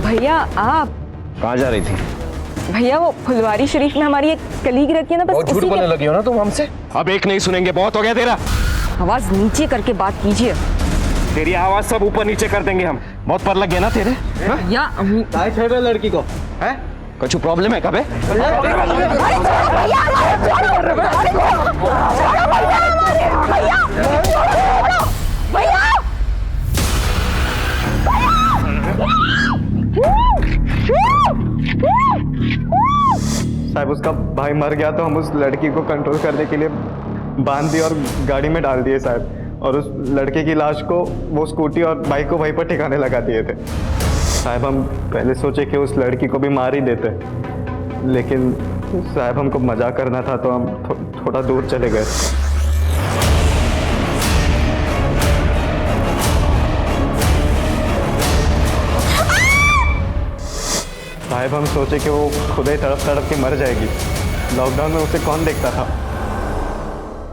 भैया आप कहाँ जा रही थी? भैया वो फुलवारी शरीफ में हमारी एक कलीग रहती है ना, बस झूठ बोलने लगी हो ना तुम हमसे। अब एक नहीं सुनेंगे, बहुत हो गया तेरा। आवाज नीचे करके बात कीजिए। तेरी आवाज सब ऊपर नीचे कर देंगे हम। बहुत पर लग गया ना तेरे। या लड़की को है कुछ प्रॉब्लम है? कब है? साहब उसका भाई मर गया तो हम उस लड़की को कंट्रोल करने के लिए बांध दिए और गाड़ी में डाल दिए साहब, और उस लड़के की लाश को वो स्कूटी और बाइक को वहीं पर ठिकाने लगा दिए थे साहब। हम पहले सोचे कि उस लड़की को भी मार ही देते, लेकिन साहब हमको मजाक करना था तो हम थोड़ा दूर चले गए। साहब हम सोचे कि वो खुद ही तड़प तड़प के मर जाएगी। लॉकडाउन में उसे कौन देखता था?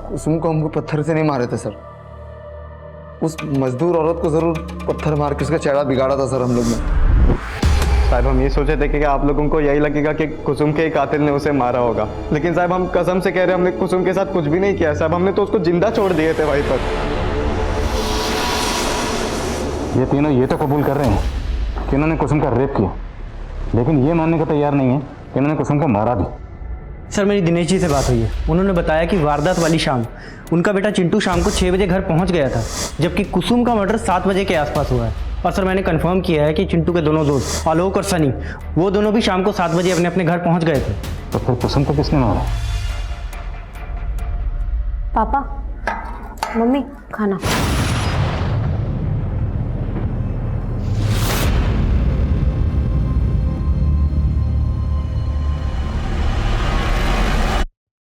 कुसुम को हमको पत्थर से नहीं मारे थे सर, उस मजदूर औरत को जरूर पत्थर मार के उसका चेहरा बिगाड़ा था सर हम लोग ने। साहब हम ये सोचे थे कि आप लोगों को यही लगेगा कि कुसुम के कातिल ने उसे मारा होगा, लेकिन साहब हम कसम से कह रहे हैं हमने कुसुम के साथ कुछ भी नहीं किया साहब। हमने तो उसको जिंदा छोड़ दिए थे वहीं पर। ये तीनों ये तो कबूल कर रहे हैं कि इन्होंने कुसुम का रेप किया, लेकिन ये मानने को तैयार नहीं है कि इन्होंने कुसुम को मारा भी। सर मेरी दिनेश जी से बात हुई है। उन्होंने बताया कि वारदात वाली शाम उनका बेटा चिंटू शाम को 6 बजे घर पहुंच गया था, जबकि कुसुम का मर्डर 7 बजे के आसपास हुआ है। और सर मैंने कंफर्म किया है कि चिंटू के दोनों दोस्त आलोक और सनी, वो दोनों भी शाम को 7 बजे अपने अपने घर पहुंच गए थे। तो फिर कुसुम को किसने मारा? पापा, मम्मी, खाना।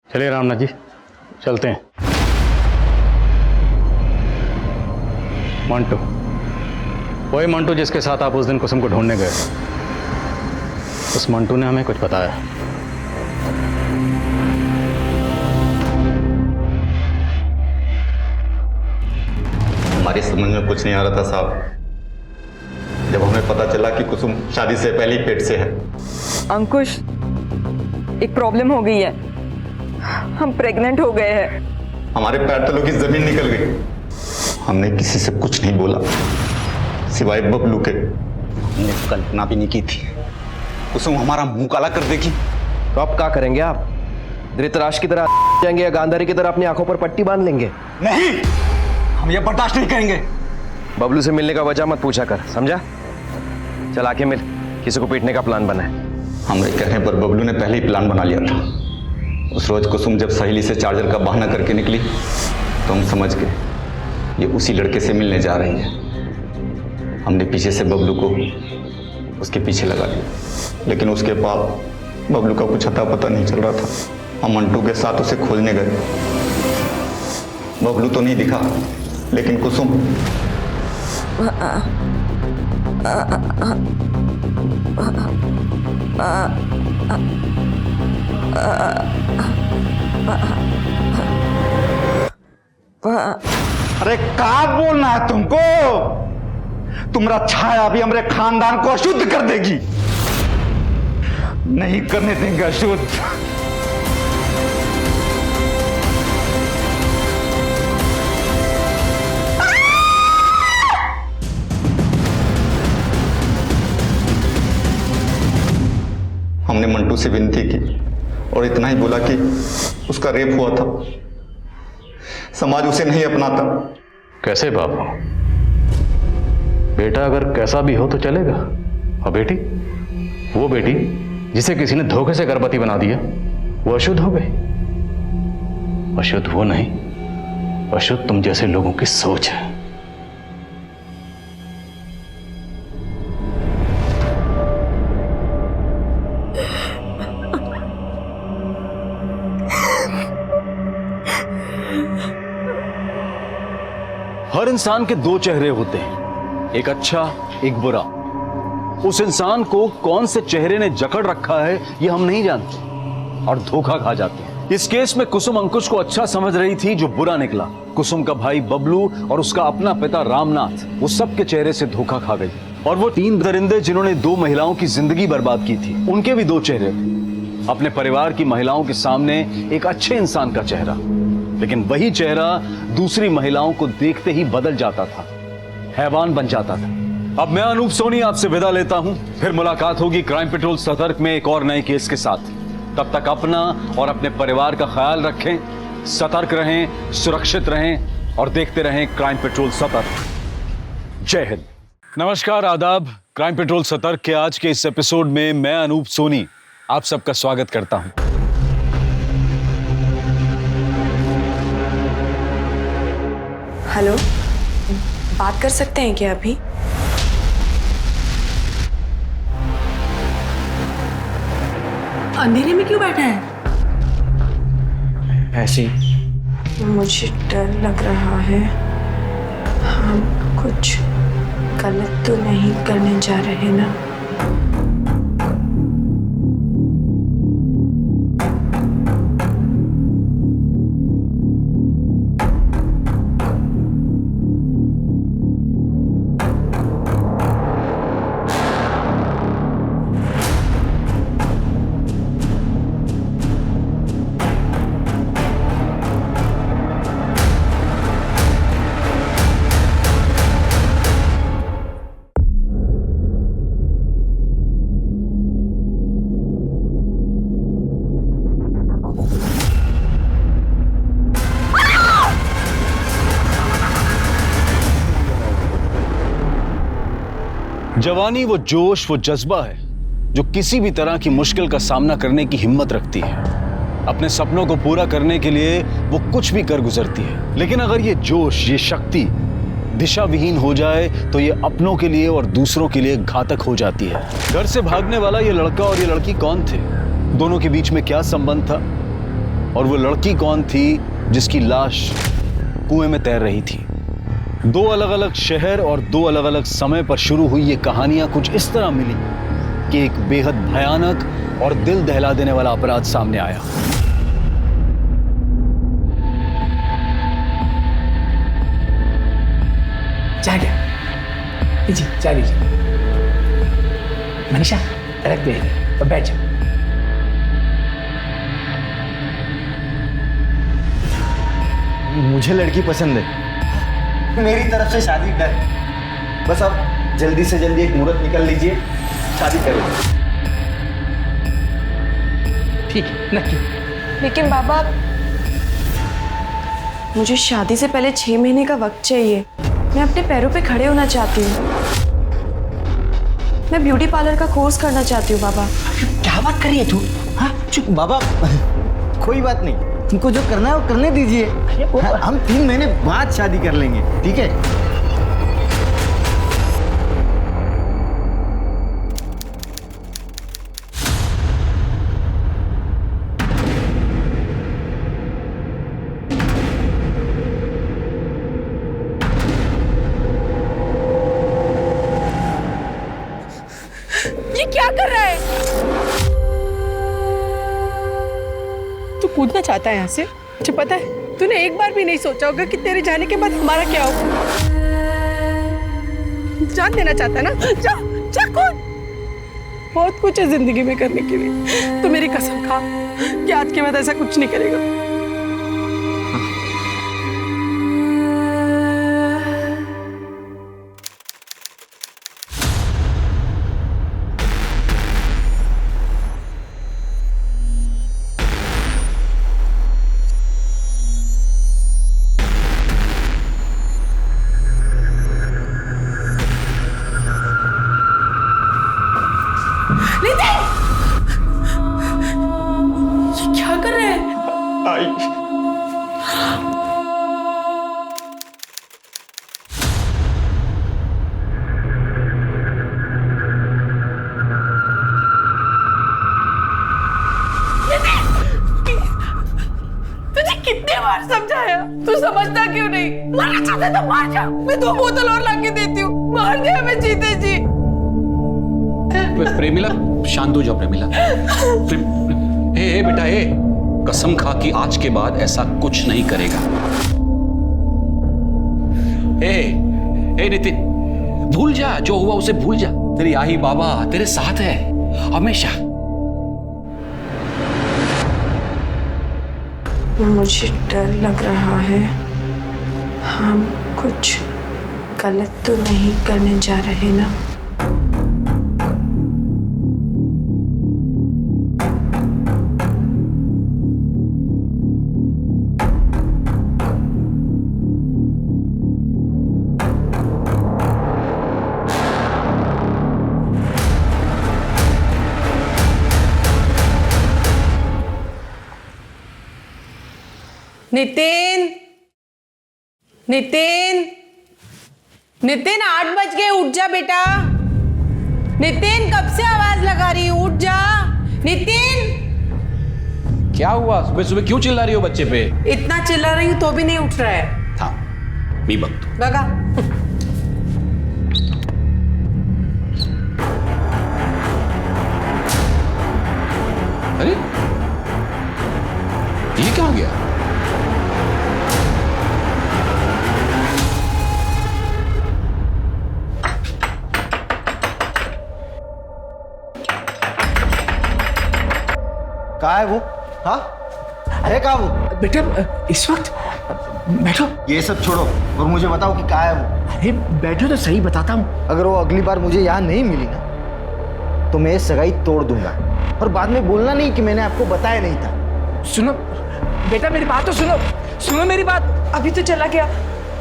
चलिए रामनाथ जी, चलते हैं। मंटू, वही मंटू जिसके साथ आप उस दिन कुसुम को ढूंढने गए, उस मंटू ने हमें कुछ बताया। हमारी समझ में कुछ नहीं आ रहा था साहब, जब हमें पता चला कि कुसुम शादी से पहले ही पेट से है। अंकुश, एक प्रॉब्लम हो गई है, हम प्रेग्नेंट हो गए हैं। हमारे पैर तलों की जमीन निकल गई। हमने किसी से कुछ नहीं बोला सिवाय बबलू के। हमने कल्पना भी नहीं की थी कुसुम हमारा मुंह काला कर देगी। तो अब क्या करेंगे आप? धृतराष्ट्र की तरह जाएंगे या गांधारी की तरह अपनी आंखों पर पट्टी बांध लेंगे? नहीं, हम ये बर्दाश्त नहीं करेंगे। बबलू से मिलने का वजह मत पूछा कर, समझा? चल आके मिल, किसी को पीटने का प्लान बना है। हमरे कहने पर बबलू ने पहले ही प्लान बना लिया था। उस रोज कुसुम जब सहेली से चार्जर का बहाना करके निकली तो हम समझ गए ये उसी लड़के से मिलने जा रही है। हमने पीछे से बबलू को उसके पीछे लगा लिया, लेकिन उसके बाद बबलू का कुछ अता पता नहीं चल रहा था। हम मंटू के साथ उसे खोजने गए। बबलू तो नहीं दिखा, लेकिन कुसुम अरे क्या बोलना है तुमको? तुम्हारा छाया भी हमारे खानदान को अशुद्ध कर देगी। नहीं करने देंगे अशुद्ध। हमने मंटू से विनती की और इतना ही बोला कि उसका रेप हुआ था, समाज उसे नहीं अपनाता। कैसे बाबू? बेटा अगर कैसा भी हो तो चलेगा, और बेटी, वो बेटी जिसे किसी ने धोखे से गर्भवती बना दिया, वो अशुद्ध हो गई। अशुद्ध वो नहीं, अशुद्ध तुम जैसे लोगों की सोच है। हर इंसान के दो चेहरे होते हैं, एक अच्छा एक बुरा। उस इंसान को कौन से चेहरे ने जकड़ रखा है ये हम नहीं जानते और धोखा खा जाते हैं। इस केस में कुसुम अंकुश को अच्छा समझ रही थी जो बुरा निकला। कुसुम का भाई बबलू और उसका अपना पिता रामनाथ, वो सबके चेहरे से धोखा खा गई। और वो 3 दरिंदे जिन्होंने 2 महिलाओं की जिंदगी बर्बाद की थी, उनके भी 2 चेहरे थे। अपने परिवार की महिलाओं के सामने एक अच्छे इंसान का चेहरा, लेकिन वही चेहरा दूसरी महिलाओं को देखते ही बदल जाता था, हैवान बन जाता था। अब मैं अनूप सोनी आपसे विदा लेता हूं, फिर मुलाकात होगी क्राइम पेट्रोल सतर्क में एक और नए केस के साथ। तब तक अपना और अपने परिवार का ख्याल रखें, सतर्क रहें, सुरक्षित रहें और देखते रहें क्राइम पेट्रोल सतर्क। जय हिंद। नमस्कार, आदाब। क्राइम पेट्रोल सतर्क के आज के इस एपिसोड में मैं अनूप सोनी आप सबका स्वागत करता हूं। हेलो, बात कर सकते हैं क्या अभी? अंधेरे में क्यों बैठा है? ऐसी मुझे डर लग रहा है। हम कुछ गलत तो नहीं करने जा रहे ना? जवानी वो जोश, वो जज्बा है जो किसी भी तरह की मुश्किल का सामना करने की हिम्मत रखती है। अपने सपनों को पूरा करने के लिए वो कुछ भी कर गुजरती है। लेकिन अगर ये जोश, ये शक्ति दिशा विहीन हो जाए तो ये अपनों के लिए और दूसरों के लिए घातक हो जाती है। घर से भागने वाला ये लड़का और ये लड़की कौन थे? दोनों के बीच में क्या संबंध था? और वो लड़की कौन थी जिसकी लाश कुएं में तैर रही थी? दो अलग अलग शहर और दो अलग अलग समय पर शुरू हुई ये कहानियां कुछ इस तरह मिली कि एक बेहद भयानक और दिल दहला देने वाला अपराध सामने आया। चाय क्या? लीजिए चाय लीजिए। मनीषा रख दे और बैठ जाओ। मुझे लड़की पसंद है, मेरी तरफ से शादी डन। बस अब जल्दी से जल्दी एक मुहूर्त निकल लीजिए, शादी कर लीजिए। ठीक है, नक्की। लेकिन बाबा, मुझे शादी से पहले 6 महीने का वक्त चाहिए। मैं अपने पैरों पे खड़े होना चाहती हूँ। मैं ब्यूटी पार्लर का कोर्स करना चाहती हूँ बाबा। क्या बात कर रही है तू? हाँ चुप बाबा, कोई बात नहीं, तुमको जो करना है वो करने दीजिए। हम 3 महीने बाद शादी कर लेंगे, ठीक है? ये क्या कर रहा है? तू कूदना चाहता है यहाँ से? मुझे पता है तूने एक बार भी नहीं सोचा होगा कि तेरे जाने के बाद हमारा क्या होगा। जान देना चाहता है ना? जा जा कूद। बहुत कुछ है जिंदगी में करने के लिए। तो मेरी कसम खा कि आज के बाद ऐसा कुछ नहीं करेगा। क्या कर रहे हैं? आई तुझे कितने बार समझाया, तू समझता क्यों नहीं? मरना चाहता तो मार जा। मैं 2 बोतल और लाके देती हूँ, मार दे हमें जीते जी। प्रेमिला शांत हो जाओ। प्रेमिला ए बेटा, ए कसम खा कि आज के बाद ऐसा कुछ नहीं करेगा। ए नितिन, भूल जा जो हुआ उसे भूल जा। तेरी आई बाबा तेरे साथ है हमेशा। मुझे डर लग रहा है। हम कुछ गलत तो नहीं करने जा रहे ना? नितिन, नितिन, नितिन 8 बज गए, उठ जा बेटा। नितिन कब से आवाज लगा रही है, उठ जा। नितिन, क्या हुआ? सुबह सुबह क्यों चिल्ला रही हो बच्चे पे? इतना चिल्ला रही हूँ तो भी नहीं उठ रहा है। था मी बंद बगा। अरे ये क्या हो गया? कहाँ है वो? हाँ है कहाँ वो? बेटा इस वक्त बैठो। ये सब छोड़ो और मुझे बताओ कि कहाँ है वो? अरे बैठो तो सही, बताता हूँ। अगर वो अगली बार मुझे यहाँ नहीं मिली ना तो मैं ये सगाई तोड़ दूंगा, और बाद में बोलना नहीं कि मैंने आपको बताया नहीं था। सुनो बेटा, मेरी बात तो सुनो, सुनो मेरी बात। अभी तो चला गया,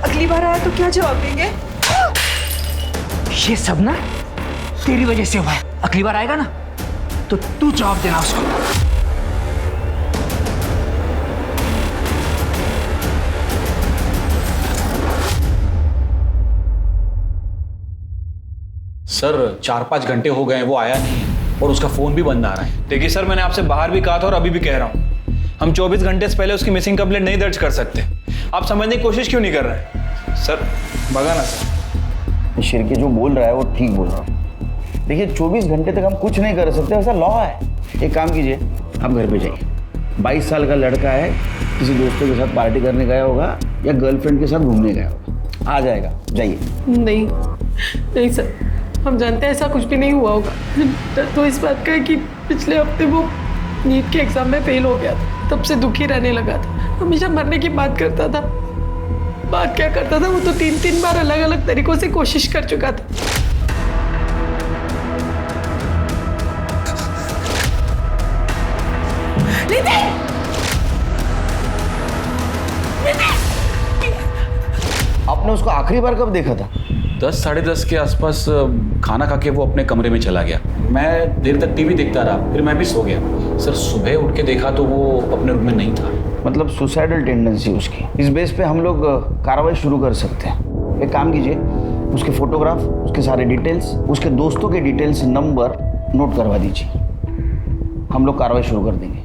अगली बार आया तो क्या जवाब देंगे? ये सब ना तेरी वजह से हुआ है। अगली बार आएगा ना तो तू जवाब देना उसको। सर 4-5 घंटे हो गए हैं, वो आया नहीं है और उसका फोन भी बंद आ रहा है। देखिए सर, मैंने आपसे बाहर भी कहा था और अभी भी कह रहा हूँ, हम 24 घंटे से पहले उसकी मिसिंग कंप्लेंट नहीं दर्ज कर सकते। आप समझने की कोशिश क्यों नहीं कर रहे हैं? सर भगा ना सर। शिरके जो बोल रहा है वो ठीक बोल रहा है। देखिए 24 घंटे तक हम कुछ नहीं कर सकते, ऐसा लॉ है। एक काम कीजिए, आप घर पे जाइए। 22 साल का लड़का है, किसी दोस्तों के साथ पार्टी करने गया होगा या गर्लफ्रेंड के साथ घूमने गया होगा, आ जाएगा, जाइए। नहीं नहीं सर, हम जानते हैं ऐसा कुछ भी नहीं हुआ होगा। तो इस बात का है कि पिछले हफ्ते वो नीट के एग्जाम में फेल हो गया था, तब से दुखी रहने लगा था। हमेशा मरने की बात करता था। बात क्या करता था, वो तो 3-3 बार अलग अलग तरीकों से कोशिश कर चुका था। आपने उसको आखिरी बार कब देखा था? 10-10:30 के आसपास खाना खा के वो अपने कमरे में चला गया। मैं देर तक टीवी देखता रहा, फिर मैं भी सो गया। सर सुबह उठ के देखा तो वो अपने रूम में नहीं था। मतलब सुसाइडल टेंडेंसी उसकी। इस बेस पे हम लोग कार्रवाई शुरू कर सकते हैं। एक काम कीजिए, उसके फोटोग्राफ, उसके सारे डिटेल्स, उसके दोस्तों के डिटेल्स, नंबर नोट करवा दीजिए। हम लोग कार्रवाई शुरू कर देंगे।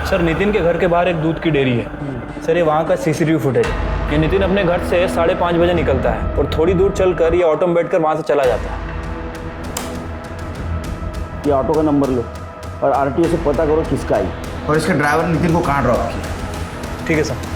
सर नितिन के घर के बाहर एक दूध की डेयरी है। सर ये वहाँ का सीसीटीवी फुटेज है। ये नितिन अपने घर से 5:30 बजे निकलता है और थोड़ी दूर चलकर ये ऑटो में बैठकर वहाँ से चला जाता है। ये ऑटो का नंबर लो और आरटीओ से पता करो किसका है और इसके ड्राइवर नितिन को कहाँ ड्रॉप किया। ठीक है सर।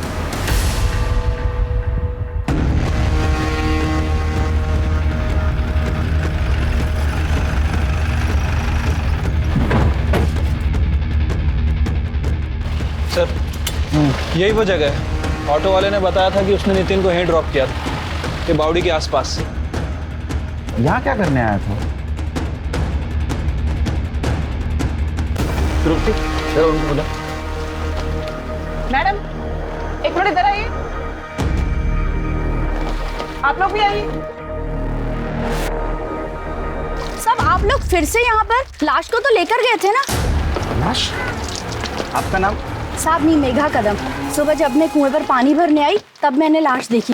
सर यही वो जगह है। ऑटो वाले ने बताया था कि उसने नितिन को यहीं ड्रॉप किया था, ये बावड़ी के आसपास। यहाँ क्या करने आया था? सर उनको बोला। मैडम एक मिनट इधर आइए। आप लोग भी आइए। सब आप लोग फिर से यहाँ पर? लाश को तो लेकर गए थे ना? लाश? आपका नाम? साहब मेघा कदम। सुबह जब मैं कुएं पर पानी भरने आई तब मैंने लाश देखी।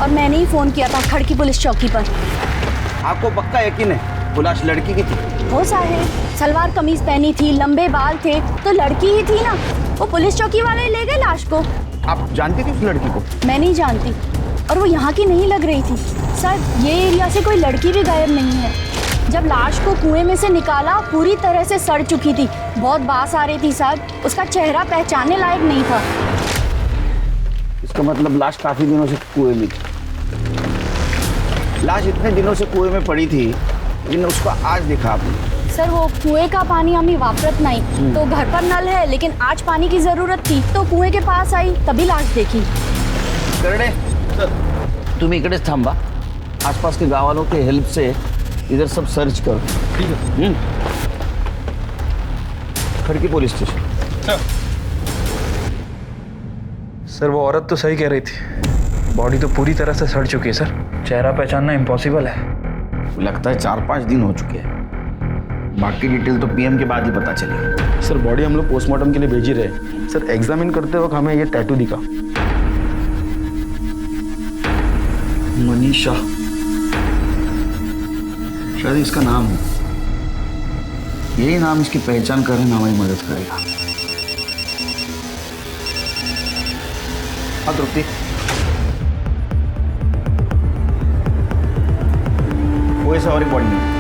और मैंने ही फोन किया था खड़की पुलिस चौकी पर। आपको पक्का यकीन है वो लाश लड़की की थी? हो साहेब, सलवार कमीज पहनी थी, लंबे बाल थे, तो लड़की ही थी ना। वो पुलिस चौकी वाले ले गए लाश को। आप जानती थी उस लड़की को? मैं नहीं जानती, और वो यहाँ की नहीं लग रही थी। सर ये एरिया से कोई लड़की भी गायब नहीं है। जब लाश को कुएं में से निकाला पूरी तरह से सड़ चुकी थी, बहुत बास आ रही थी साहब। उसका चेहरा पहचानने लायक नहीं था। इसका मतलब लाश काफी दिनों से कुएं में थी। लाश इतने दिनों से कुएं में पड़ी थी, लेकिन उसको आज देखा आपने। सर वो कुएं का पानी आम्ही वापरत नहीं, तो घर पर नल है, लेकिन आज पानी की जरूरत थी तो कुएं के पास आई, तभी लाश देखी। करणे, तुम्ही इकडेच थांबा। आसपास के गाँव वालों के हेल्प से इधर सब सर्च करो। ठीक है। खड़की पुलिस स्टेशन। सर वो औरत तो सही कह रही थी, बॉडी तो पूरी तरह से सड़ चुकी है सर। चेहरा पहचानना इम्पॉसिबल है। लगता है 4-5 दिन हो चुके हैं। बाकी डिटेल तो पीएम के बाद ही पता चलेगी। सर बॉडी हम लोग पोस्टमार्टम के लिए भेज ही रहे। सर एग्जामिन करते वक्त हमें ये टैटू दिखा। मनीषा, शायद इसका नाम है। यही नाम इसकी पहचान करने में हमारी मदद करेगा। हाँ तृप्ति, वो ऐसा और एक बॉडी नहीं।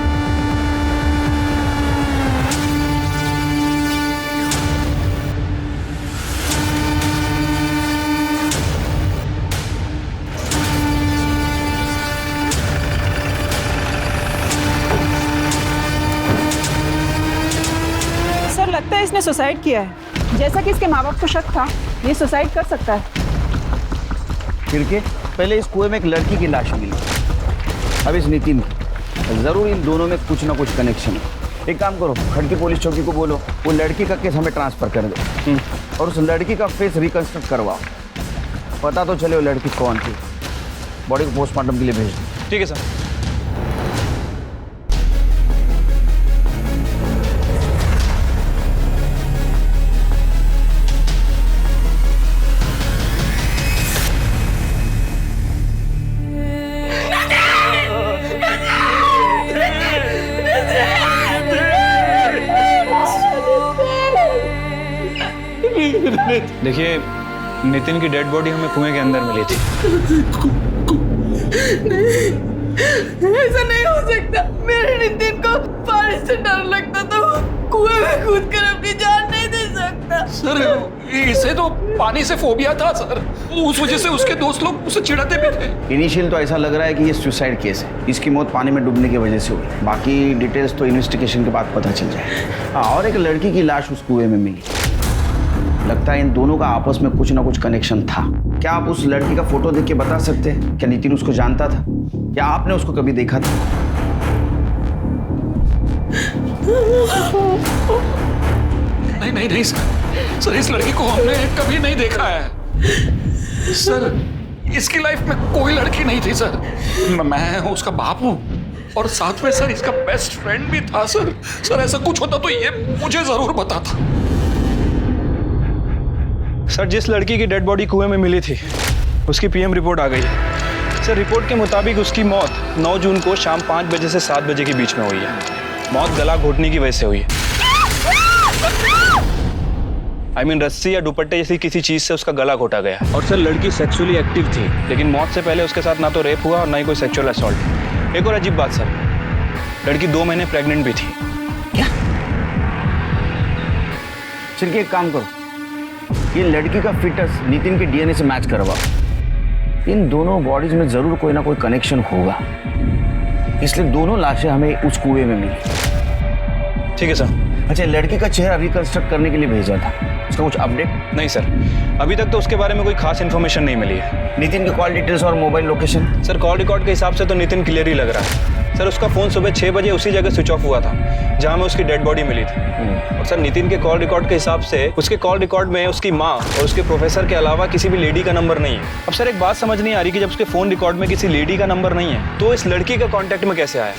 लगता है इसने सुसाइड किया है। जैसा कि इसके माँ बाप को शक था, ये सुसाइड कर सकता है। फिर के पहले इस कुएं में एक लड़की की लाश मिली, अब इस नितिन की। जरूर इन दोनों में कुछ ना कुछ कनेक्शन है। एक काम करो, खड़की पुलिस चौकी को बोलो वो लड़की का केस हमें ट्रांसफर कर दो और उस लड़की का फेस रिकंस्ट्रक्ट करवाओ, पता तो चले वो लड़की कौन थी। बॉडी को पोस्टमार्टम के लिए भेज दो। ठीक है सर। देखिए, नितिन की डेड बॉडी हमें कुएं के अंदर मिली थी। नहीं, ऐसा नहीं हो सकता। मेरे नितिन को पानी से डर लगता था, वो कुएं में कूद कर अपनी जान नहीं दे सकता। सर इसे तो पानी से फोबिया था सर, उस वजह से उसके दोस्त लोग उसे चिढ़ाते भी थे। इनिशियल तो ऐसा लग रहा है कि ये सुसाइड केस है, इसकी मौत पानी में डूबने की वजह से हुई। बाकी डिटेल्स तो इन्वेस्टिगेशन के बाद पता चल जाए। और एक लड़की की लाश उस कुएं में मिली, लगता है इन दोनों का आपस में कुछ ना कुछ कनेक्शन था। क्या आप उस लड़की का फोटो देख के बता सकते हैं क्या नितिन उसको जानता था या आपने उसको कभी देखा था? नहीं नहीं नहीं सर, इस लड़की को हमने कभी नहीं देखा है सर। इसकी लाइफ में कोई लड़की नहीं थी सर। मैं उसका बाप हूँ और साथ में सर इसका बेस्ट फ्रेंड भी था सर। सर ऐसा कुछ होता तो ये मुझे जरूर बताता। सर, जिस लड़की की डेड बॉडी कुएं में मिली थी उसकी पीएम रिपोर्ट आ गई है। सर, रिपोर्ट के मुताबिक उसकी मौत 9 जून को शाम 5 बजे से 7 बजे के बीच में हुई है। मौत गला घोटने की वजह से हुई है। रस्सी या दुपट्टे जैसी किसी चीज से उसका गला घोटा गया। और सर, लड़की सेक्सुअली एक्टिव थी, लेकिन मौत से पहले उसके साथ ना तो रेप हुआ और ना ही कोई सेक्सुअल असॉल्ट। एक और अजीब बात सर, लड़की 2 महीने प्रेग्नेंट भी थी। क्या? चलिए एक काम करो, ये लड़की का फिटस नितिन के डीएनए से मैच करवाओ। इन दोनों बॉडीज में जरूर कोई ना कोई कनेक्शन होगा, इसलिए दोनों लाशें हमें उस कुएं में मिली। ठीक है सर। अच्छा, लड़की का चेहरा रिकंस्ट्रक्ट करने के लिए भेजा था, उसका कुछ अपडेट? नहीं सर, अभी तक तो उसके बारे में कोई खास इन्फॉर्मेशन नहीं मिली है। नितिन के कॉल डिटेल्स और mobile location? Sir, call record के हिसाब से तो नितिन क्लियर ही लग रहा है। सर, उसका फोन सुबह 6 बजे उसी जगह स्विच ऑफ हुआ था जहां में उसकी डेड बॉडी मिली थी। और सर, नितिन के कॉल रिकॉर्ड के हिसाब से उसके कॉल रिकॉर्ड में उसकी माँ और उसके प्रोफेसर के अलावा किसी भी लेडी का नंबर नहीं है। अब सर, एक बात समझ नहीं आ रही कि जब उसके फोन रिकॉर्ड में किसी लेडी का नंबर नहीं है तो इस लड़की का कॉन्टेक्ट में कैसे आया?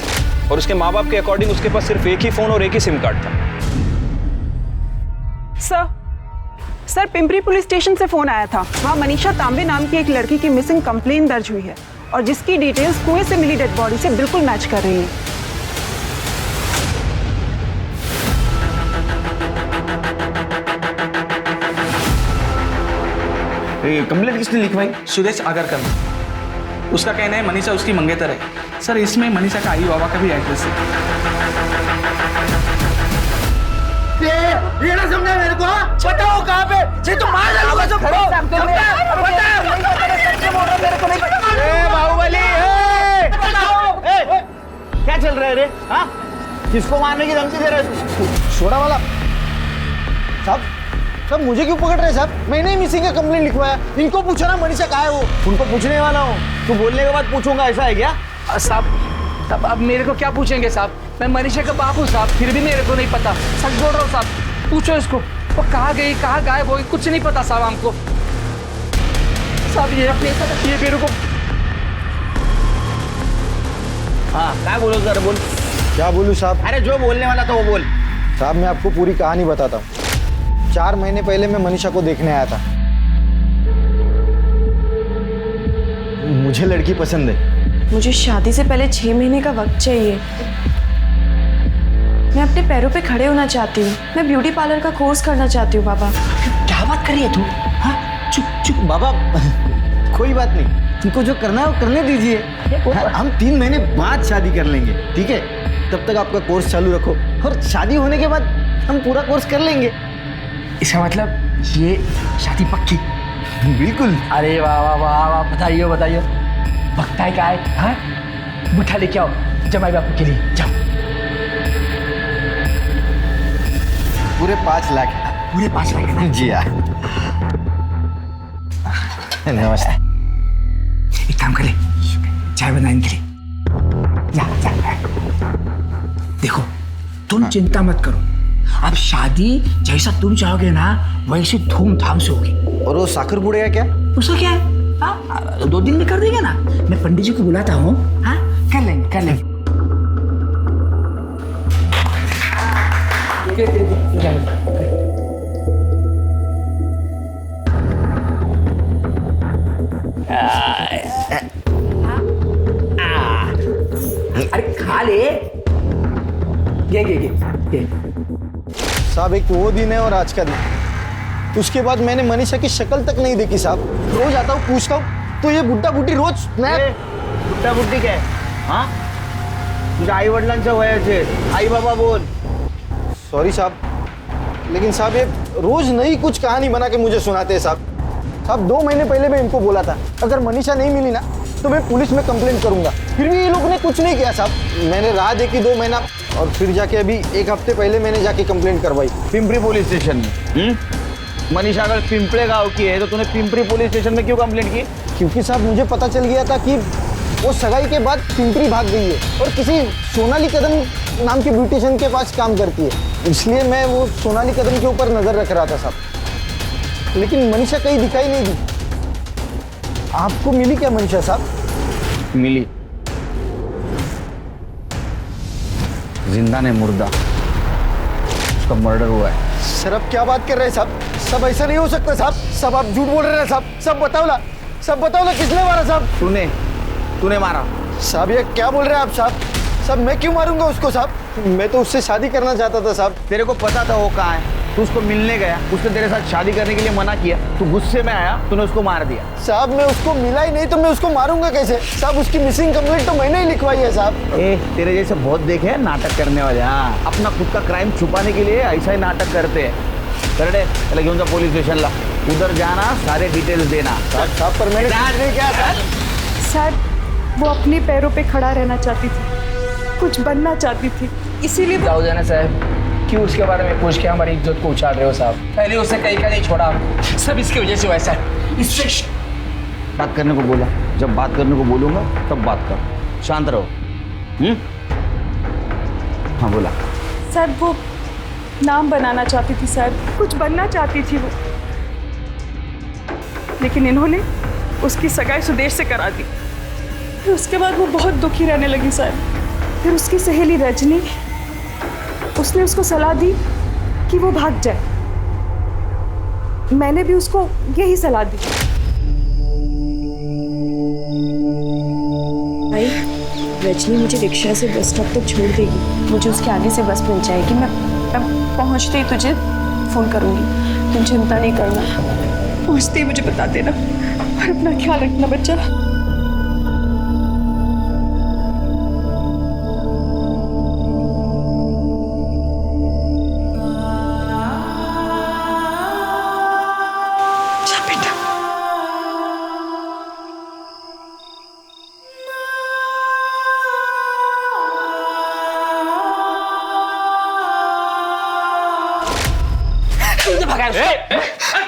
और उसके माँ बाप के अकॉर्डिंग उसके पास सिर्फ एक ही फोन और एक ही सिम कार्ड था। सर, पिंपरी पुलिस स्टेशन से फोन आया था। वहाँ मनीषा तांबे नाम की एक लड़की की मिसिंग कंप्लेन दर्ज हुई है और जिसकी डिटेल्स कुएं से मिली डेड बॉडी से बिल्कुल मैच कर रही है। कंप्लेंट किसने लिखवाई? सुदेश आगरकर। उसका कहना है मनीषा उसकी मंगेतर है। सर, इसमें मनीषा का आई बाबा का भी एड्रेस है। ये ना समझा मेरे को, बताओ कहाँ पे? ये तो मार डालोगे सब। बाहुबली, क्या चल रहा है रे? हाँ, किसको मारने की धमकी दे रहे हो? छोड़ा वाला साहब, सब मुझे क्यों पकड़ रहे हैं साहब? मैंने ही मिसिंग का कंप्लेंट लिखवाया। इनको पूछो ना मनीषा कहाँ है वो। उनको पूछने वाला हूँ, तू बोलने के बाद पूछूंगा, ऐसा है क्या? साहब अब मेरे को क्या पूछेंगे साहब? मैं मनीषा का बाप हूँ साहब, फिर भी मेरे को नहीं पता। सच बोल रहा हूँ साहब, पूछो इसको वो कहाँ गई, कहाँ गायब हो गई, कुछ नहीं पता साहब हमको। साहब ये मेरे को। हाँ, क्या बोलो सर? बोल। क्या बोलूँ साहब? अरे जो बोलने वाला था वो बोल। साहब, मैं आपको पूरी कहानी बताता हूँ। 4 महीने पहले मैं मनीषा को देखने आया था। मुझे लड़की पसंद है। मुझे शादी से पहले 6 महीने का वक्त चाहिए। मैं अपने पैरों पे खड़े होना चाहती हूँ। मैं ब्यूटी पार्लर का कोर्स करना चाहती हूँ। बाबा, क्या बात कर रही है तू? हाँ, चुप चुप बाबा, कोई बात नहीं, तुमको जो करना है वो करने दीजिए। हम 3 महीने बाद शादी कर लेंगे, ठीक है? तब तक आपका कोर्स चालू रखो और शादी होने के बाद हम पूरा कोर्स कर लेंगे। इसका मतलब ये शादी पक्की? बिल्कुल। अरे वाह वाह वाह वाह, बताइए बताइए। भक्ता है क्या है? हाँ, मिठा लेके आओ जमाई बापू के लिए, जाओ। पूरे 5 लाख। पूरे 5 लाख है ना? जी हाँ। नमस्ते। एक काम कर ले, चाय बनाने के लिए जा जा। देखो तुम चिंता मत करो, अब शादी जैसा तुम चाहोगे ना वैसे धूमधाम से होगी। और वो साकर बुढ़िया क्या? उसका क्या है? 2 दिन में कर देंगे ना। मैं पंडित जी को बुलाता हूँ। हाँ कर लेंगे कर लेंगे। अरे खा ले। ये साहब एक वो दिन है और आज का दिन। उसके बाद मैंने मनीषा की शक्ल तक नहीं देखी साहब। रोज आता हूँ पूछता हूँ तो ये बुड्ढा बुड्ढी रोज बुड्ढा बुड्ढी क्या है? हाँ तुझ्या आई वडिलांचं वयाचे आई बाबा बोल। सॉरी साहब, लेकिन साहब ये रोज नई कुछ कहानी बना के मुझे सुनाते हैं साहब। साहब 2 महीने पहले मैं इनको बोला था अगर मनीषा नहीं मिली ना तो मैं पुलिस में कंप्लेंट करूंगा, फिर भी ये लोग ने कुछ नहीं किया साहब। मैंने राह देखी 2 महीना और फिर जाके अभी 1 हफ्ते पहले मैंने जाके कंप्लेंट करवाई पिंपरी पुलिस स्टेशन में। मनीषा अगर पिंपले गांव की है तो तूने पिंपरी पुलिस स्टेशन में क्यों कंप्लेंट की? क्योंकि साहब मुझे पता चल गया था कि वो सगाई के बाद पिंपरी भाग गई है और किसी सोनाली कदम नाम की ब्यूटिशियन के पास काम करती है, इसलिए मैं वो सोनाली कदम के ऊपर नजर रख रहा था साहब। लेकिन मनीषा कहीं दिखाई नहीं दी। आपको मिली क्या मनीषा साहब? मिली, जिंदा ने मुर्दा, उसका मर्डर हुआ है। सर अब क्या बात कर रहे हैं साहब? सब ऐसा नहीं हो सकता साहब। सब आप झूठ बोल रहे हैं साहब। सब बताओ ना किसने मारा साहब? तूने मारा साहब। ये क्या बोल रहे हैं आप साहब? साहब मैं क्यों मारूंगा उसको साहब? मैं तो उससे शादी करना चाहता था साहब। तेरे को पता था वो कहाँ है, तू उसको मिलने गया, उसने तेरे साथ शादी करने के लिए मना किया, तू गुस्से में आया, तूने उसको मार दिया। साहब मैं उसको मिला ही नहीं तो मैं उसको मारूंगा कैसे साहब? उसकी मिसिंग कंप्लेंट तो मैंने ही लिखवाई है साहब। तेरे जैसे बहुत देखे हैं नाटक करने वाले। हाँ अपना खुद का क्राइम छुपाने के लिए ऐसा ही नाटक करते हैं। करडे चला घेऊन जा पुलिस स्टेशनला, उधर जाना, सारे डिटेल्स देना। साहब पर मैंने क्या सर वो अपने पैरों पे खड़ा रहना चाहती थी, कुछ बनना चाहती थी, इसीलिए जाओ जाना साहब, क्यों उसके बारे में पूछ के हमारी इज्जत को उछाल रहे हो साहब? पहले उसे कहीं का नहीं छोड़ा, सब इसकी वजह से वैसा है। इससे बात करने को बोला, जब बात करने को बोलूंगा तब बात कर, शांत रहो। हाँ बोला। सर वो नाम बनाना चाहती थी सर, कुछ बनना चाहती थी वो, लेकिन इन्होंने उसकी सगाई सुदेश से करा दी। फिर उसके बाद वो बहुत दुखी रहने लगी सर। फिर उसकी सहेली रजनी, उसने उसको सलाह दी कि वो भाग जाए। मैंने भी उसको यही सलाह दी। भाई रजनी मुझे रिक्शा से बस स्टॉप तक छोड़ देगी, मुझे उसके आगे से बस मिल जाएगी। मैं पहुंचते ही तुझे फोन करूंगी, तुम चिंता नहीं करना। पहुंचते ही मुझे बता देना और अपना ख्याल रखना बच्चा।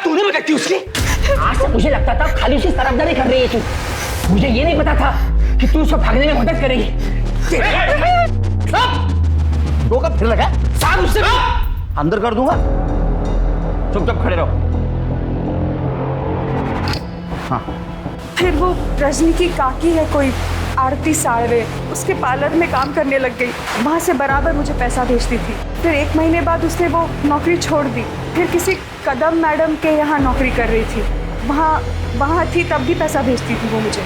तूने भगाई उसकी? आज से मुझे लगता था खाली उसकी तरफदारी कर रही है तू, मुझे ये नहीं पता था कि तू उसको भागने में मदद करेगी। दो कब फिर लगा साथ उससे अंदर कर दूंगा। चुपचाप खड़े रहो। हाँ फिर वो रजनी की काकी है कोई आरती साड़वे, उसके पार्लर में काम करने लग गई। वहाँ से बराबर मुझे पैसा भेजती थी। फिर 1 महीने बाद उसने वो नौकरी छोड़ दी, फिर किसी कदम मैडम के यहाँ नौकरी कर रही थी। वहाँ थी तब भी पैसा भेजती थी वो मुझे।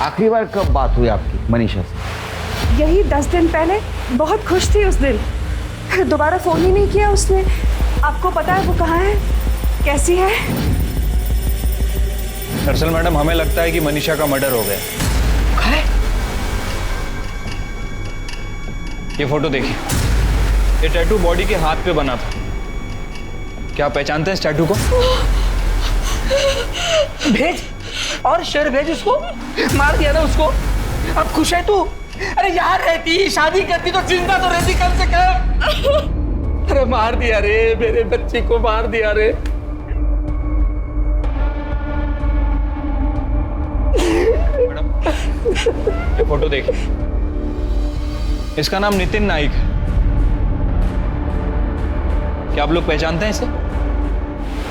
आखिरी बार कब बात हुई आपकी मनीषा से? यही 10 दिन पहले। बहुत खुश थी उस दिन, फिर दोबारा फोन ही नहीं किया उसने। आपको पता है वो कहाँ है, कैसी है? दरअसल मैडम हमें लगता है कि मनीषा का मर्डर हो गया। ये फोटो देखिए, ये टैटू बॉडी के हाथ पे बना था। क्या आप पहचानते हैं इस टैटू को? भेज और शेर भेज उसको। मार दिया ना उसको, अब खुश है तू? अरे यहाँ रहती, शादी करती तो जिंदा तो रहती कम से कम। अरे मार दिया रे, मेरे बच्चे को मार दिया रे। ये फोटो देखिए, इसका नाम नितिन नाइक है। क्या आप लोग पहचानते हैं इसे?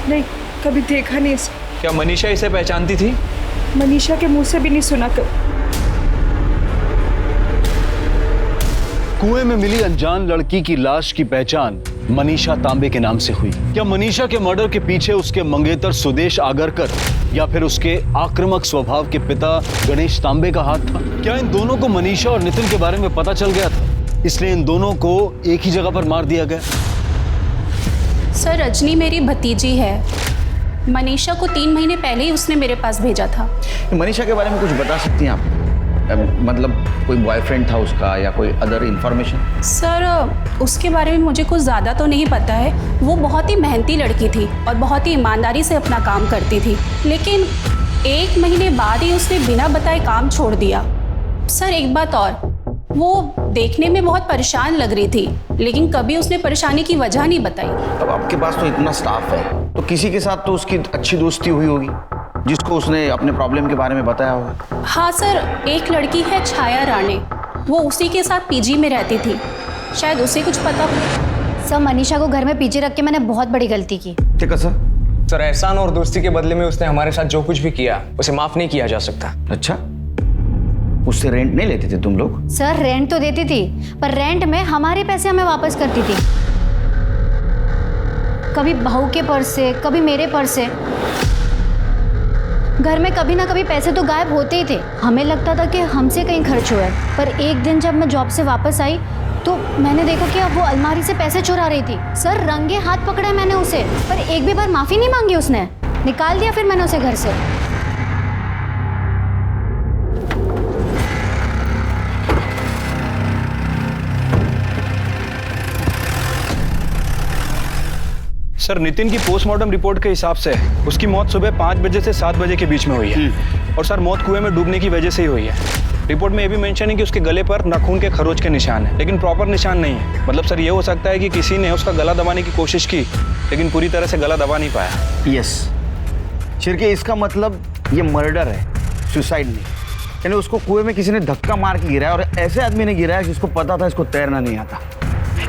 नहीं, कभी देखा नहीं इसे। क्या मनीषा इसे पहचानती थी? मनीषा के मुंह से भी नहीं सुना कभी। कुएं में मिली अनजान लड़की की लाश की पहचान मनीषा तांबे के नाम से हुई। क्या मनीषा के मर्डर के पीछे उसके मंगेतर सुदेश आगरकर या फिर उसके आक्रामक स्वभाव के पिता गणेश तांबे का हाथ था? क्या इन दोनों को मनीषा और नितिन के बारे में पता चल गया था, इसलिए इन दोनों को एक ही जगह पर मार दिया गया? सर, रजनी मेरी भतीजी है। मनीषा को 3 महीने पहले ही उसने मेरे पास भेजा था। मनीषा के बारे में कुछ बता सकती हैं आप? मतलब कोई बॉयफ्रेंड था उसका या कोई अदर इंफॉर्मेशन? सर, उसके बारे में मुझे कुछ ज़्यादा तो नहीं पता है। वो बहुत ही मेहनती लड़की थी और बहुत ही ईमानदारी से अपना काम करती थी, लेकिन 1 महीने बाद ही उसने बिना बताए काम छोड़ दिया। सर, एक बात और, वो देखने में बहुत परेशान लग रही थी, लेकिन कभी उसने परेशानी की वजह नहीं बताई। अब आपके पास तो इतना स्टाफ है, तो किसी के साथ तो उसकी अच्छी दोस्ती हुई होगी जिसको उसने अपने प्रॉब्लम के बारे में बताया होगा। हाँ सर, एक लड़की है छाया राणे, वो उसी के साथ पीजी में रहती थी, शायद उसे कुछ पता हो। सर, मनीषा को घर में पीछे रख के मैंने बहुत बड़ी गलती की। ठीक है सर। सर, एहसान और दोस्ती के बदले में उसने हमारे साथ जो कुछ भी किया उसे माफ नहीं किया जा सकता। अच्छा, उससे रेंट नहीं लेते थे तुम लोग? सर, रेंट तो देती थी, पर रेंट में हमारे पैसे हमें वापस करती थी। कभी बहू के पर्स से, कभी मेरे पर्स से। घर में कभी ना कभी पैसे तो गायब होते ही थे। हमें लगता था कि हमसे कहीं खर्च हुआ है, पर एक दिन जब मैं जॉब से वापस आई तो मैंने देखा कि अब वो अलमारी से पैसे चुरा रही थी। सर, रंगे हाथ पकड़ा मैंने उसे, पर एक भी बार माफ़ी नहीं मांगी उसने। निकाल दिया फिर मैंने उसे घर से। सर, नितिन की पोस्टमार्टम रिपोर्ट के हिसाब से उसकी मौत सुबह 5 बजे से 7 बजे के बीच में हुई है। और सर, मौत कुएं में डूबने की वजह से ही हुई है। रिपोर्ट में ये भी मेंशन है कि उसके गले पर नाखून के खरोच के निशान है, लेकिन प्रॉपर निशान नहीं है। मतलब सर, ये हो सकता है कि किसी ने उसका गला दबाने की कोशिश की, लेकिन पूरी तरह से गला दबा नहीं पाया। यस शिरके, इसका मतलब ये मर्डर है, सुसाइड नहीं। यानी उसको कुएं में किसी ने धक्का मार के गिराया, और ऐसे आदमी ने गिराया जिसको पता था इसको तैरना नहीं आता।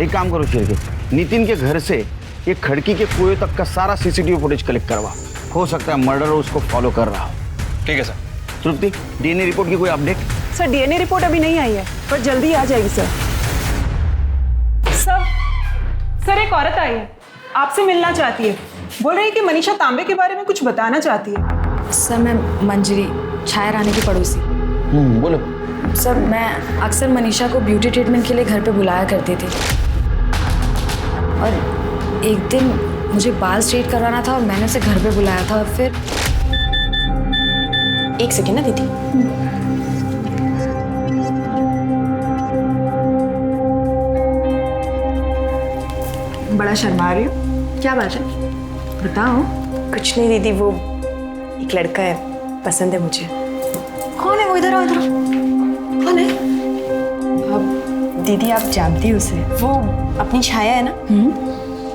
एक काम करो शिरके, नितिन के घर से ये खड़की के कुएं तक का सारा सीसीटीवी फुटेज कलेक्ट करवा। हो सकता है मर्डर उसको फॉलो कर रहा हो। ठीक है सर। तृप्ति, डीएनए रिपोर्ट की कोई अपडेट? सर, डीएनए रिपोर्ट अभी नहीं आई है, पर जल्दी आ जाएगी सर। सर, एक औरत आई है, आपसे मिलना चाहती है। बोल रही है कि मनीषा तांबे के बारे में कुछ बताना चाहती है। सर, मैं मंजरी, छाया रानी की पड़ोसी। बोलो। सर, मैं अक्सर मनीषा को ब्यूटी ट्रीटमेंट के लिए घर पे बुलाया करती थी, और एक दिन मुझे बाल स्ट्रेट करवाना था और मैंने उसे घर पे बुलाया था। और फिर 1 सेकेंड ना दीदी। बड़ा शर्मा रही हो, क्या बात है? बताओ। कुछ नहीं दीदी, वो एक लड़का है, पसंद है मुझे। कौन है वो? इधर आओ, इधर आओ। कौन है? अब दीदी, आप जानती हो उसे, वो अपनी छाया है ना,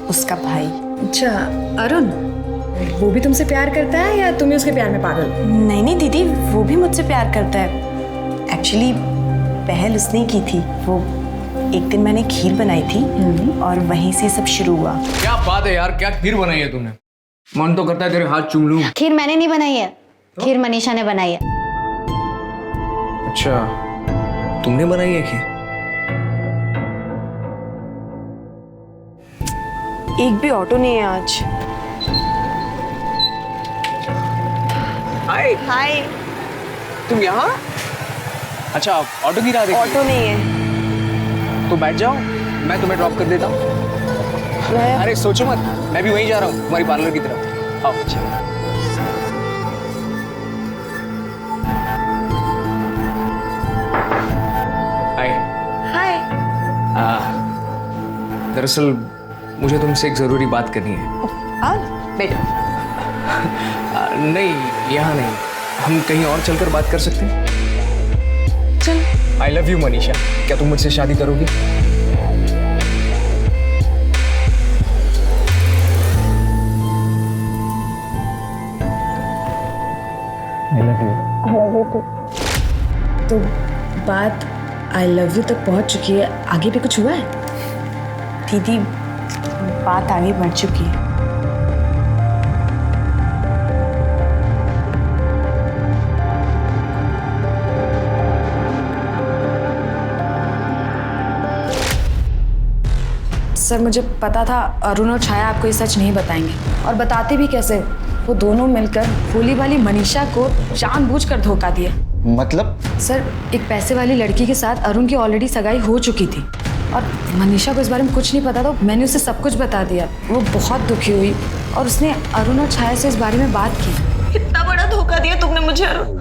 उसका भाई। अच्छा, अरुण। वो भी तुमसे प्यार करता है या तुम ही उसके प्यार में पागल? नहीं नहीं दीदी, वो भी मुझसे प्यार करता है। एक्चुअली पहल उसने की थी। वो एक दिन मैंने खीर बनाई थी और वहीं से सब शुरू हुआ। क्या बात है यार, क्या खीर बनाई है तूने? मन तो करता है तेरे हाथ चूम लूं। खीर मैंने नहीं बनाई है, खीर मनीषा ने बनाई है। अच्छा, तुमने बनाई है खीर? एक भी ऑटो नहीं है आज। हाय। हाय। तुम यहाँ? अच्छा, ऑटो गिरा रही थी? ऑटो नहीं है। तो बैठ जाओ, मैं तुम्हें ड्रॉप कर देता हूँ। अरे सोचो मत, मैं भी वहीं जा रहा हूँ, तुम्हारी पार्लर की तरफ। आओ। हाय। हाय। दरअसल मुझे तुमसे एक जरूरी बात करनी है। बैठो। नहीं, यहाँ नहीं, हम कहीं और चलकर बात कर सकते हैं? चल। आई लव यू मनीषा, क्या तुम मुझसे शादी करोगी? तो बात आई लव यू तक पहुंच चुकी है, आगे भी कुछ हुआ है? दीदी बात आगे बढ़ चुकी है। सर मुझे पता था अरुण और छाया आपको ये सच नहीं बताएंगे, और बताते भी कैसे? वो दोनों मिलकर भोली वाली मनीषा को जानबूझकर धोखा दिया। मतलब? सर एक पैसे वाली लड़की के साथ अरुण की ऑलरेडी सगाई हो चुकी थी और मनीषा को इस बारे में कुछ नहीं पता, तो मैंने उसे सब कुछ बता दिया। वो बहुत दुखी हुई और उसने अरुण और छाया से इस बारे में बात की। इतना बड़ा धोखा दिया तुमने मुझे अरुण,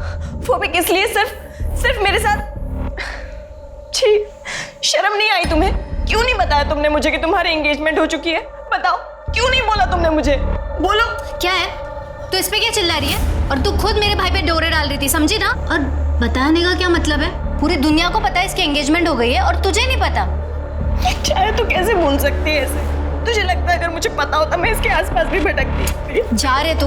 वो भी किस लिए? सिर्फ मेरे साथ। छी, शर्म नहीं आई तुम्हें? क्यों नहीं बताया तुमने मुझे कि तुम्हारी एंगेजमेंट हो चुकी है? बताओ क्यों नहीं बोला तुमने मुझे? बोलो। क्या है तू इस पे क्या चिल्ला रही है? और तू खुद मेरे भाई पे डोरे डाल रही थी, समझी ना? और बताने का क्या मतलब है? पूरी दुनिया को पता है इसकी एंगेजमेंट हो गई है और तुझे नहीं पता। चाहे तू कैसे बोल सकती है ऐसे? तुझे लगता है अगर मुझे पता होता मैं इसके आसपास भी भटकती? जा रे तू,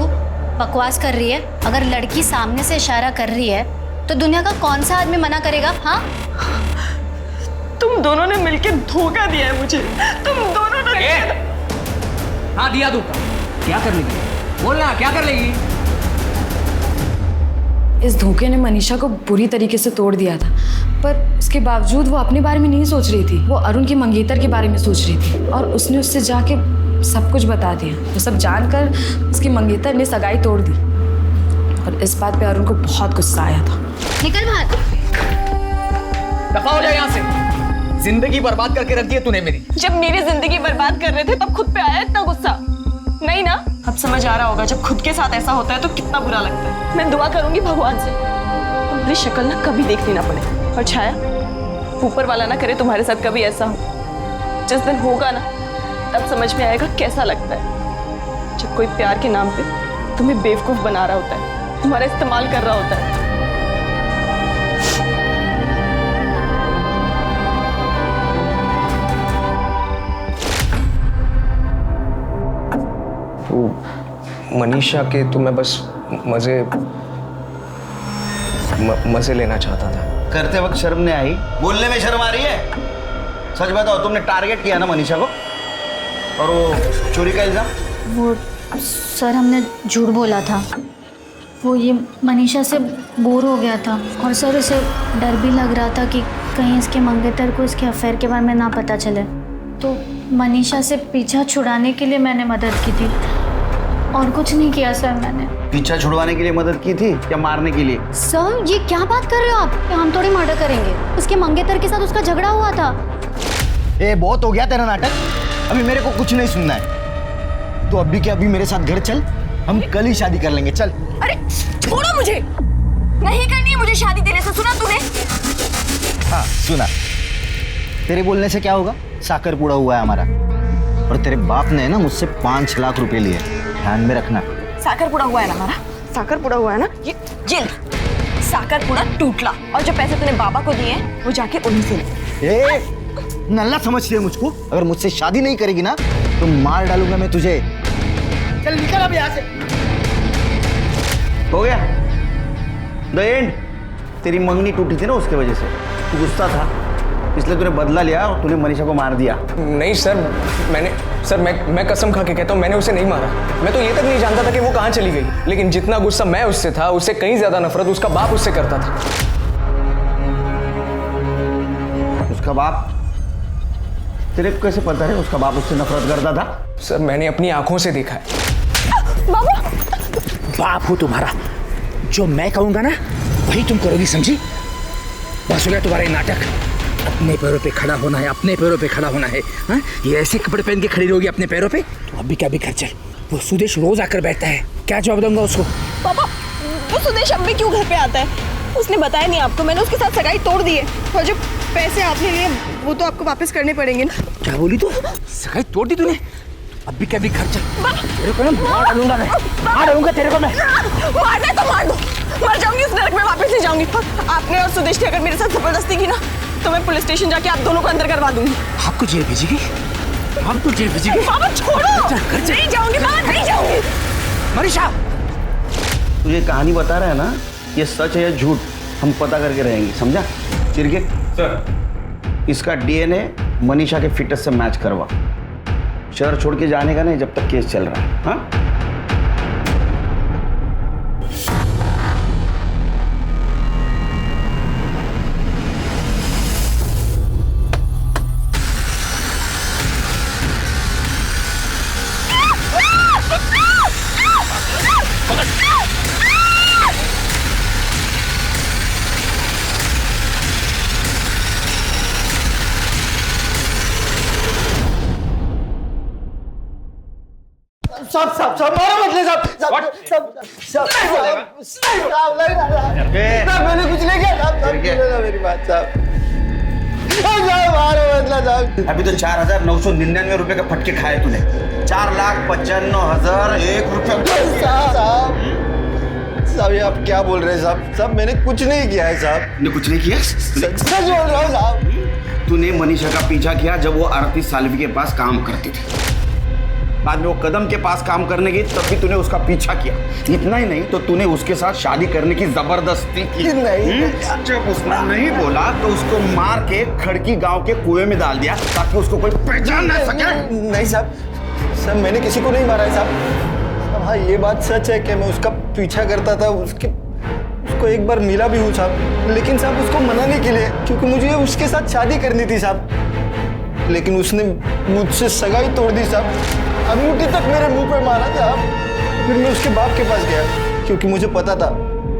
बकवास कर रही है। अगर लड़की सामने से इशारा कर रही है तो दुनिया का कौन सा आदमी मना करेगा? हाँ, तुम दोनों ने मिलकर धोखा दिया है मुझे। तुम दोनों ने। हाँ दिया धोखा। क्या कर लेगी? बोलना क्या कर लेगी? इस धोखे ने मनीषा को बुरी तरीके से तोड़ दिया था, पर उसके बावजूद वो अपने बारे में नहीं सोच रही थी। वो अरुण की मंगेतर के बारे में सोच रही थी और उसने उससे जाके सब कुछ बता दिया। वो सब जानकर उसकी मंगेतर ने सगाई तोड़ दी और इस बात पे अरुण को बहुत गुस्सा आया था। निकल बाहर। दफा हो जाए यहाँ से। जिंदगी बर्बाद करके रख दी है तूने मेरी। जब मेरी जिंदगी बर्बाद कर रहे थे तब खुद पे आया इतना गुस्सा? नहीं ना? अब समझ आ रहा होगा जब खुद के साथ ऐसा होता है तो कितना बुरा लगता है। मैं दुआ करूंगी भगवान से तुम्हारी शक्ल ना कभी देखनी ना पड़े। और छाया, ऊपर वाला ना करे तुम्हारे साथ कभी ऐसा हो। जिस दिन होगा ना तब समझ में आएगा कैसा लगता है जब कोई प्यार के नाम पे तुम्हें बेवकूफ बना रहा होता है, तुम्हारा इस्तेमाल कर रहा होता है। मनीषा के तो मैं बस मजे लेना चाहता था। करते वक्त शर्म नहीं आई? बोलने में शर्म आ रही है? सच बताओ, तुमने टारगेट किया ना मनीषा को? और वो चोरी का इल्जाम? वो सर हमने झूठ बोला था। वो ये मनीषा से बोर हो गया था और सर उसे डर भी लग रहा था कि कहीं इसके मंगेतर को इसके अफेयर के बारे में ना पता चले, तो मनीषा से पीछा छुड़ाने के लिए मैंने मदद की थी और कुछ नहीं किया सर मैंने। पीछा छुड़वाने के लिए मदद की थी या मारने के लिए? सर ये क्या बात कर रहे हो आप? हम थोड़ी मर्डर करेंगे। उसके मंगेतर के साथ उसका झगड़ा हुआ था। ए बहुत हो गया तेरा नाटक, अभी मेरे को कुछ नहीं सुनना है। तो अभी के अभी मेरे साथ घर चल, हम कल ही शादी कर लेंगे। चल। अरे छोड़ो मुझे, नहीं करनी है मुझे शादी तेरे से। सुना तूने? हाँ सुना। तेरे बोलने से क्या होगा? साकर पूरा हुआ है हमारा, और तेरे बाप ने ना मुझसे 5 लाख रुपए लिए, ध्यान में रखना। साकर पूरा हुआ है ना हमारा? साकर पूरा हुआ है ना? ये जेल साकर पूरा टूटला, और जो पैसे तूने बाबा को दिए हैं वो जाके उन्हीं से ले। नल्ला समझती है मुझको? अगर मुझसे शादी नहीं करेगी ना तो मार डालूंगा मैं तुझे। चल निकल अब यहाँ से। हो गया द एंड। तेरी मंगनी टूटी थी ना, उसके वजह से तू गुस्सा था, इसलिए तूने बदला लिया और तूने मनीषा को मार दिया। नहीं सर, मैं कसम खा के कहता हूँ मैंने उसे नहीं मारा। मैं तो ये तक नहीं जानता था कि वो कहाँ चली गई, लेकिन जितना गुस्सा मैं उससे था उससे कहीं ज्यादा नफरत उसका बाप उससे करता था। उसका बाप? तेरे को कैसे पता है उसका बाप उससे नफरत करता था? सर मैंने अपनी आंखों से देखा है। बाप हो तुम्हारा, जो मैं कहूंगा ना वही तुम करोगी, समझी? बस हो गया तुम्हारा ये नाटक। अपने पैरों पे खड़ा होना है, अपने पैरों पे खड़ा होना है। हाँ? ये ऐसे कपड़े पहन के खड़ी रहोगी अपने पैरों पे? तो अभी क्या भी घर चल। वो सुदेश रोज आकर बैठता है, क्या जवाब दूंगा उसको? पापा, वो सुदेश अब भी क्यों घर पे आता है? उसने बताया नहीं आपको? मैंने उसके साथ सगाई तोड़ दी है, और जो पैसे आपने लिए वो तो आपको वापस करने पड़ेंगे ना। क्या बोली तू? सगाई तोड़ दी तूने? अभी क्या भी घर चल। तेरे को ना मार डालूंगा मैं, मार डालूंगा तेरे को मैं। मारना तो मार दो, मर जाऊंगी इस नरक में, वापस नहीं जाऊंगी। आपने और सुदेश ने अगर मेरे साथ जबरदस्ती की ना तो मैं पुलिस स्टेशन जाके आप दोनों को अंदर करवा दूंगी। आपको जेल भेजेगी? आपको जेल भेजेगी? बाबा छोड़ो, नहीं जाऊंगी बाबा, नहीं जाऊंगी। मनीषा, तुझे कहानी बता रहा है ना, ये सच है या झूठ? हम पता करके रहेंगे, समझा? चिरके सर, इसका डीएनए मनीषा के फिटनेस से मैच करवा। शहर छोड़ के जाने का नहीं जब तक केस चल रहा है। हाँ? सब मारो मतलब सब मैंने कुछ नहीं किया साहब, मेरी बात साहब। मारो मतलब साहब। अभी तो 4,999 रुपए का फटके खाए तूने। 4,95,001 साहब ये आप क्या बोल रहे हैं साहब? साहब मैंने कुछ नहीं किया है साहब। ने कुछ नहीं किया? सच बोल रहा हूँ साहब। तूने मनीषा का पीछा किया जब वो आरती सालवी के पास काम करती थी। बाद में वो कदम के पास काम करने गई तब भी तूने उसका पीछा किया। इतना ही नहीं तो तूने उसके साथ शादी करने की जबरदस्ती की। नहीं। जब उसने नहीं बोला तो उसको मार के खड़की गांव के कुएं में डाल दिया ताकि उसको कोई पहचान ना सके। नहीं साहब, साहब मैंने किसी को नहीं मारा है साहब। हाँ ये बात सच है कि मैं उसका पीछा करता था, उसको एक बार मिला भी हूँ साहब, लेकिन साहब उसको मनाने के लिए, क्योंकि मुझे उसके साथ शादी करनी थी साहब। लेकिन उसने मुझसे सगाई तोड़ दी साहब, अंगूठी तक मेरे मुंह पे मारा साहब। फिर मैं उसके बाप के पास गया, क्योंकि मुझे पता था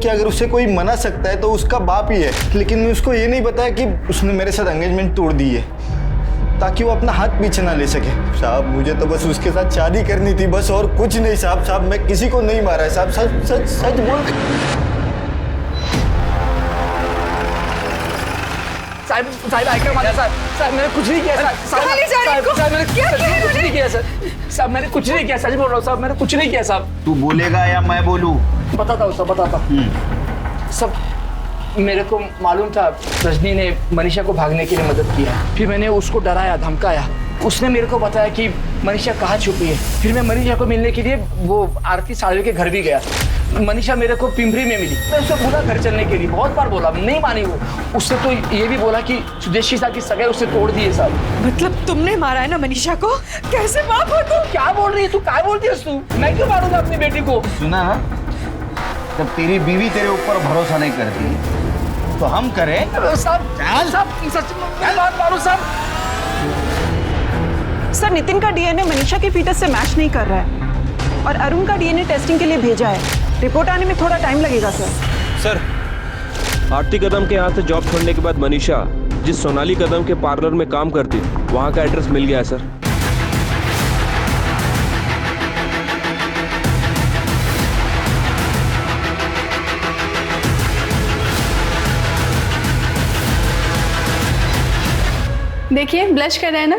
कि अगर उसे कोई मना सकता है तो उसका बाप ही है। लेकिन मैं उसको ये नहीं बताया कि उसने मेरे साथ एंगेजमेंट तोड़ दी है, ताकि वो अपना हाथ पीछे ना ले सके। साहब मुझे तो बस उसके साथ शादी करनी थी, बस और कुछ नहीं साहब। साहब मैं किसी को नहीं मारा है साहब, सच सच सच बोल। साहब आइकर मारा साहब मैंने कुछ नहीं किया साहब मैंने कुछ नहीं किया साहब मैंने कुछ नहीं किया, सच बोल रहा हूँ साहब मैंने कुछ नहीं किया साहब। तू बोलेगा या मैं बोलूं? बताता हूँ सब बताता हूँ सब। मेरे को मालूम था रजनी ने मनीषा को भागने के लिए मदद किया, फिर मैंने उसको डराया धमकाया। उसने मेरे को बताया कि मनीषा कहाँ छुपी है। फिर मैं मनीषा को मिलने के लिए वो आरती सालवे के घर भी गया। मनीषा मेरे को पिंपरी में मिली। मैं उसे बोला घर चलने के लिए, बहुत बार बोला, नहीं मानी वो। उसने तो ये भी बोला कि सुदेशी साहब की सगाई उससे तोड़ दी है साहब। मतलब तुमने मारा है ना मनीषा को? कैसे बाप हो तुम? क्या बोल रही है तू? क्या बोलती है तू? मैं क्यों मारूंगा अपनी बेटी को? सुना ना, जब तेरी बीवी तेरे ऊपर भरोसा नहीं करती तो हम करें सर नितिन का डीएनए मनीषा के फीटस से मैच नहीं कर रहा है और अरुण का डीएनए टेस्टिंग के लिए भेजा है। रिपोर्ट आने में थोड़ा टाइम लगेगा सर। आरती कदम के यहाँ से जॉब छोड़ने के बाद मनीषा जिस सोनाली कदम के पार्लर में काम करती वहाँ का एड्रेस मिल गया है सर। देखिए ब्लश कर रहे हैं ना?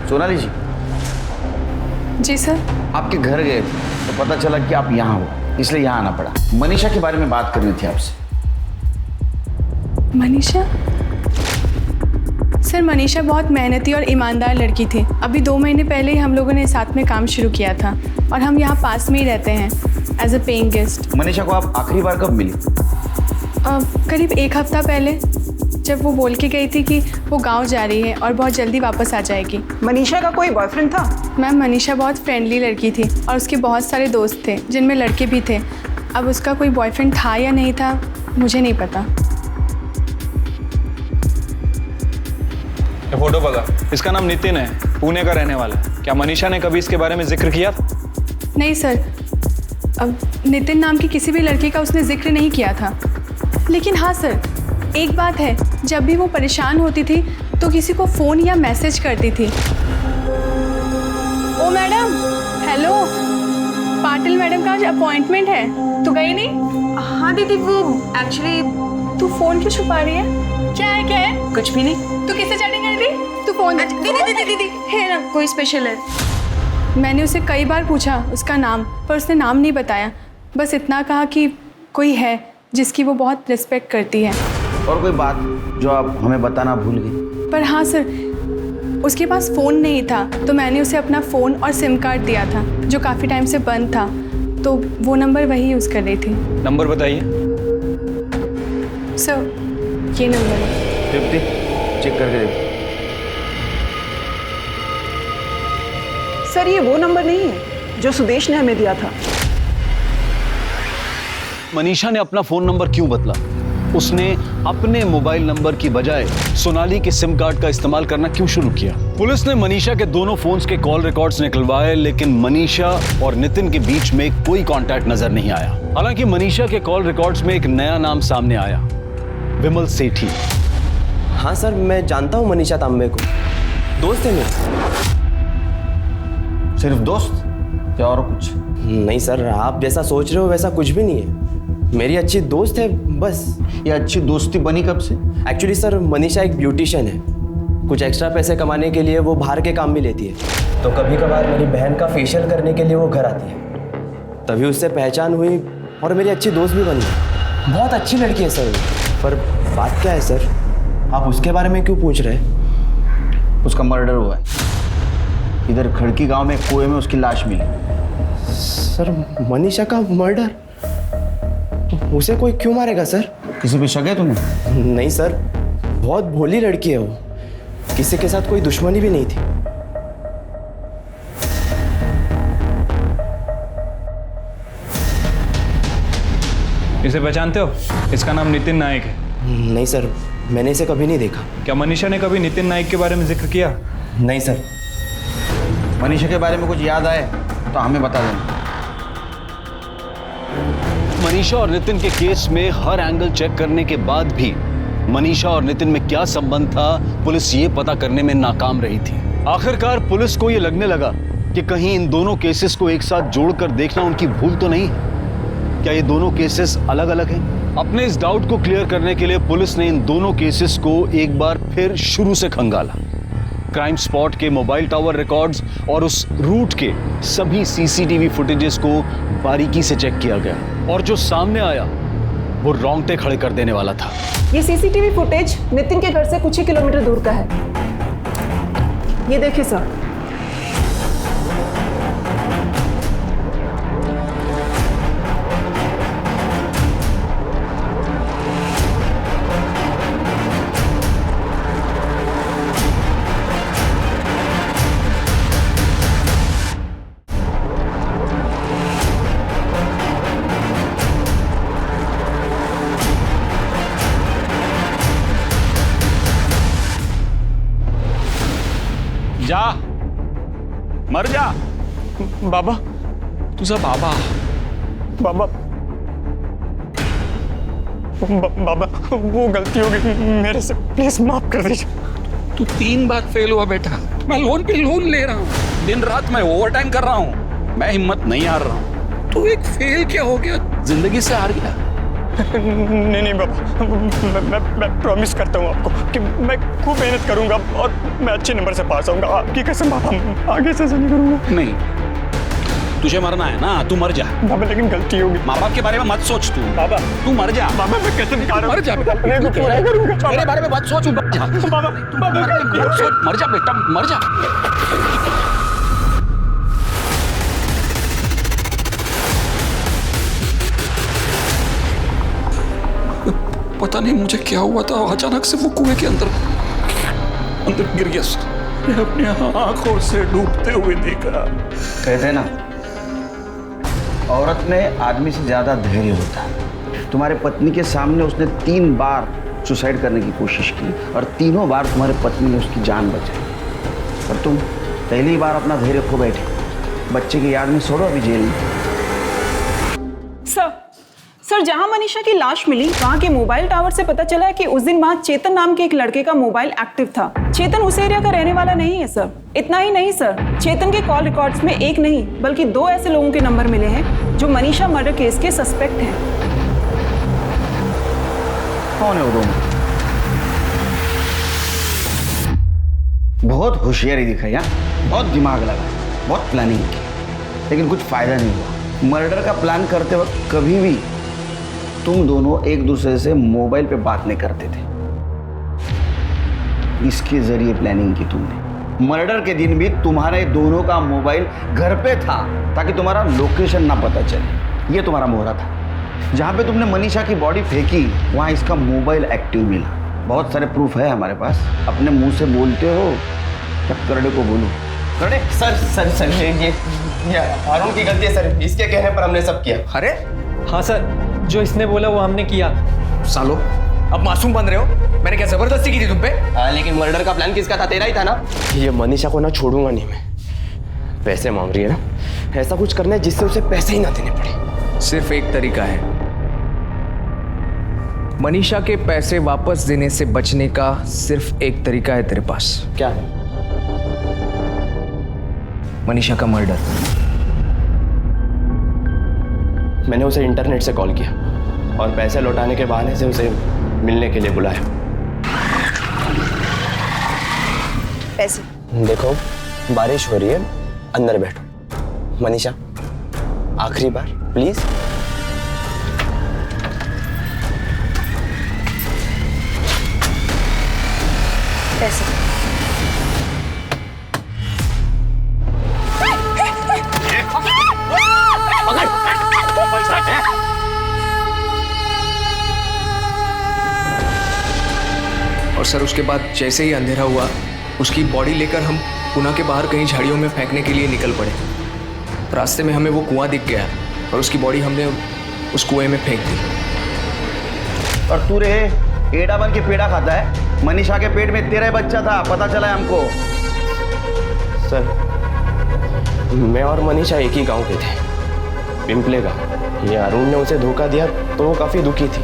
सोनाली जी। जी सर। आपके घर गए तो पता चला कि आप यहाँ हो, इसलिए यहाँ आना पड़ा। मनीषा के बारे में बात करनी थी आपसे। मनीषा? सर मनीषा बहुत मेहनती और ईमानदार लड़की थी। अभी 2 महीने पहले ही हम लोगों ने साथ में काम शुरू किया था और हम यहाँ पास में ही रहते हैं as a paying guest. Manisha को आप आखिरी बार कब मिली? करीब 1 हफ्ता पहले, जब वो बोल के गई थी कि वो गांव जा रही है और बहुत जल्दी वापस आ जाएगी। मनीषा का कोई बॉयफ्रेंड था? मैम मनीषा बहुत फ्रेंडली लड़की थी और उसके बहुत सारे दोस्त थे जिनमें लड़के भी थे। अब उसका कोई बॉयफ्रेंड था या नहीं था मुझे नहीं पता। फोटो बघा, इसका नाम नितिन है, पुणे का रहने वाला है। क्या मनीषा ने कभी इसके बारे में जिक्र किया? नहीं सर, अब नितिन नाम की किसी भी लड़के का उसने जिक्र नहीं किया था। लेकिन हाँ सर, एक बात है, जब भी वो परेशान होती थी तो किसी को फ़ोन या मैसेज करती थी। ओ मैडम, हेलो, पाटिल मैडम का आज अपॉइंटमेंट है, तू गई नहीं? हाँ दीदी, वो एक्चुअली। तू फ़ोन क्यों छुपा रही है? क्या है? कुछ भी नहीं। तू किससे चैटिंग कर रही? तू फ़ोन दीदी है ना, कोई स्पेशल है? मैंने उसे कई बार पूछा उसका नाम, पर उसने नाम नहीं बताया। बस इतना कहा कि कोई है जिसकी वो बहुत रिस्पेक्ट करती है। और कोई बात जो आप हमें बताना भूल गई? पर हाँ सर, उसके पास फ़ोन नहीं था तो मैंने उसे अपना फ़ोन और सिम कार्ड दिया था जो काफ़ी टाइम से बंद था, तो वो नंबर वही यूज़ कर रही थी। नंबर बताइए। सर ये नंबर है। दीप्ति चेक करके देख। सर ये वो नंबर नहीं है जो सुदेश ने हमें दिया था। मनीषा ने अपना फोन नंबर क्यों बदला? उसने अपने मोबाइल नंबर की बजाय सोनाली के सिम कार्ड का इस्तेमाल करना क्यों शुरू किया? पुलिस ने मनीषा के दोनों फोन्स के कॉल रिकॉर्ड्स निकलवाए, लेकिन मनीषा और नितिन के बीच में कोई कांटेक्ट नजर नहीं आया। हालांकि मनीषा के कॉल रिकॉर्ड्स में एक नया नाम सामने आया, विमल सेठी। हाँ सर, मैं जानता हूँ मनीषा तांबे को, दोस्त है मेरे। सिर्फ दोस्त या और कुछ? नहीं सर, आप जैसा सोच रहे हो वैसा कुछ भी नहीं है। मेरी अच्छी दोस्त है बस। ये अच्छी दोस्ती बनी कब से? एक्चुअली सर, मनीषा एक ब्यूटिशियन है। कुछ एक्स्ट्रा पैसे कमाने के लिए वो बाहर के काम भी लेती है, तो कभी कभार मेरी बहन का फेशियल करने के लिए वो घर आती है। तभी उससे पहचान हुई और मेरी अच्छी दोस्त भी बनी। बहुत अच्छी लड़की है सर। पर बात क्या है सर, आप उसके बारे में क्यों पूछ रहे हैं? उसका मर्डर हुआ है। इधर खड़की गांव में कुएं में उसकी लाश मिली। सर मनीषा का मर्डर? उसे कोई क्यों मारेगा सर? किसी पे शक है तुम्हें? नहीं सर, बहुत भोली लड़की है वो, किसी के साथ कोई दुश्मनी भी नहीं थी। इसे पहचानते हो? इसका नाम नितिन नायक है। नहीं सर, मैंने इसे कभी नहीं देखा। क्या मनीषा ने कभी नितिन नायक के बारे में जिक्र किया? नहीं सर। मनीषा के बारे में कुछ याद आए तो हमें बता देना। मनीषा और नितिन के केस में हर एंगल चेक करने के बाद भी मनीषा और नितिन में क्या संबंध था, पुलिस ये पता करने में नाकाम रही थी। आखिरकार पुलिस को ये लगने लगा कि कहीं इन दोनों केसेस को एक साथ जोड़कर देखना उनकी भूल तो नहीं है। क्या ये दोनों केसेस अलग अलग हैं? अपने इस डाउट को क्लियर करने के लिए पुलिस ने इन दोनों केसेस को एक बार फिर शुरू से खंगाला। क्राइम स्पॉट के मोबाइल टावर रिकॉर्ड्स और उस रूट के सभी सीसीटीवी फुटेजेस को बारीकी से चेक किया गया, और जो सामने आया वो रोंगटे खड़े कर देने वाला था। ये सीसीटीवी फुटेज नितिन के घर से कुछ ही किलोमीटर दूर का है। ये देखिए सर। जा, मर जा। बाबा, तुझा बाबा बाबा बाबा, वो गलती हो गई मेरे से, प्लीज माफ कर दीजिए। तू 3 बार फेल हुआ बेटा। मैं लोन पे लोन ले रहा हूँ, दिन रात मैं ओवर टाइम कर रहा हूँ, मैं हिम्मत नहीं हार रहा हूँ। तू एक फेल क्या हो गया, जिंदगी से हार गया? नहीं बाबा, मैं प्रॉमिस करता हूँ आपको कि मैं खूब मेहनत करूंगा और मैं अच्छे नंबर से पास होऊंगा। आपकी कसम बाबा, आगे से ऐसा नहीं करूंगा। नहीं, तुझे मरना है ना, तू मर जा बाबा, लेकिन गलती होगी। माँ बाप के बारे में मत सोच तू बाबा, तू मर जा बाबा। मैं कैसे मर जा बेटा, मेरे बारे में मत सोच बाबा, मर जा बेटा, मर जा। पता नहीं मुझे क्या हुआ था, अचानक से वो कुएं के अंदर गिर गया। मैं अपनी आंखों से डूबते हुए देखा। कहते हैं ना, औरत में आदमी से ज्यादा धैर्य होता है। तुम्हारे पत्नी के सामने उसने 3 बार सुसाइड करने की कोशिश की और तीनों बार तुम्हारे पत्नी ने उसकी जान बचाई, और तुम पहली बार अपना धैर्य खो बैठे। बच्चे की याद में छोड़ो अभी जेल में। सर, जहां मनीषा की लाश मिली वहां के मोबाइल टावर से पता चला है कि उस दिन वहां चेतन नाम के एक लड़के का मोबाइल एक्टिव था। चेतन उस एरिया का रहने वाला नहीं है सर। इतना ही नहीं सर, चेतन के कॉल रिकॉर्ड्स में एक नहीं बल्कि 2 ऐसे लोगों के नंबर मिले हैं जो मनीषा मर्डर केस के सस्पेक्ट हैं। कौन है वो दोनों? बहुत होशियारी दिखाई, बहुत दिमाग लगा, बहुत प्लानिंग की, लेकिन कुछ फायदा नहीं हुआ। मर्डर का प्लान करते वक्त कभी भी तुम दोनों एक दूसरे से मोबाइल पे बात नहीं करते थे। इसके जरिए प्लानिंग की तुमने। मर्डर के दिन भी तुम्हारे दोनों का मोबाइल घर पे था ताकि तुम्हारा लोकेशन ना पता चले। ये तुम्हारा मोहरा था। जहाँ पे तुमने मनीषा की बॉडी फेंकी वहाँ इसका मोबाइल एक्टिव मिला। बहुत सारे प्रूफ है हमारे पास। अपने मुंह से बोलते हो क्या करड़े को बोलो? करड़े सर ये अरुण की गलती है सर, इसके कहने पर हमने सब किया। अरे हाँ सर, जो इसने बोला वो हमने किया। सालो अब मासूम बन रहे हो? मैंने क्या जबरदस्ती की थी तुम पे? हाँ, लेकिन मर्डर का प्लान किसका था? तेरा ही था ना। ये मनीषा को ना छोड़ूंगा नहीं मैं। पैसे मांग रही है ना, ऐसा कुछ करना है जिससे उसे पैसे ही ना देने पड़े। सिर्फ एक तरीका है, मनीषा के पैसे वापस देने से बचने का सिर्फ एक तरीका है तेरे पास। क्या है? मनीषा का मर्डर। मैंने उसे इंटरनेट से कॉल किया और पैसे लौटाने के बहाने से उसे मिलने के लिए बुलाया। पैसे देखो बारिश हो रही है, अंदर बैठो। मनीषा आखिरी बार प्लीज। पैसे और सर उसके बाद जैसे ही अंधेरा हुआ उसकी बॉडी लेकर हम पुणे के बाहर कहीं झाड़ियों में फेंकने के लिए निकल पड़े। रास्ते में हमें वो कुआं दिख गया और उसकी बॉडी हमने उस कुएं में फेंक दी। और तू रे एड़ा बन के पेड़ा खाता है? मनीषा के पेट में तेरा ही बच्चा था, पता चला है हमको। सर मैं और मनीषा एक ही गांव के थे, पिंपले गांव। ये अरुण ने उसे धोखा दिया तो वो काफी दुखी थी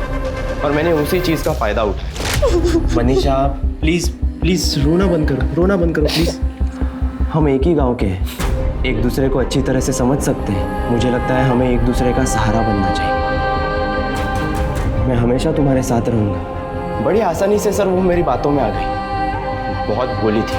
और मैंने उसी चीज का फायदा उठाया। मनीषा प्लीज प्लीज रोना बंद करो प्लीज। हम एक ही गांव के हैं, एक दूसरे को अच्छी तरह से समझ सकते हैं। मुझे लगता है हमें एक दूसरे का सहारा बनना चाहिए। मैं हमेशा तुम्हारे साथ रहूंगा। बड़ी आसानी से सर वो मेरी बातों में आ गई, बहुत भोली थी।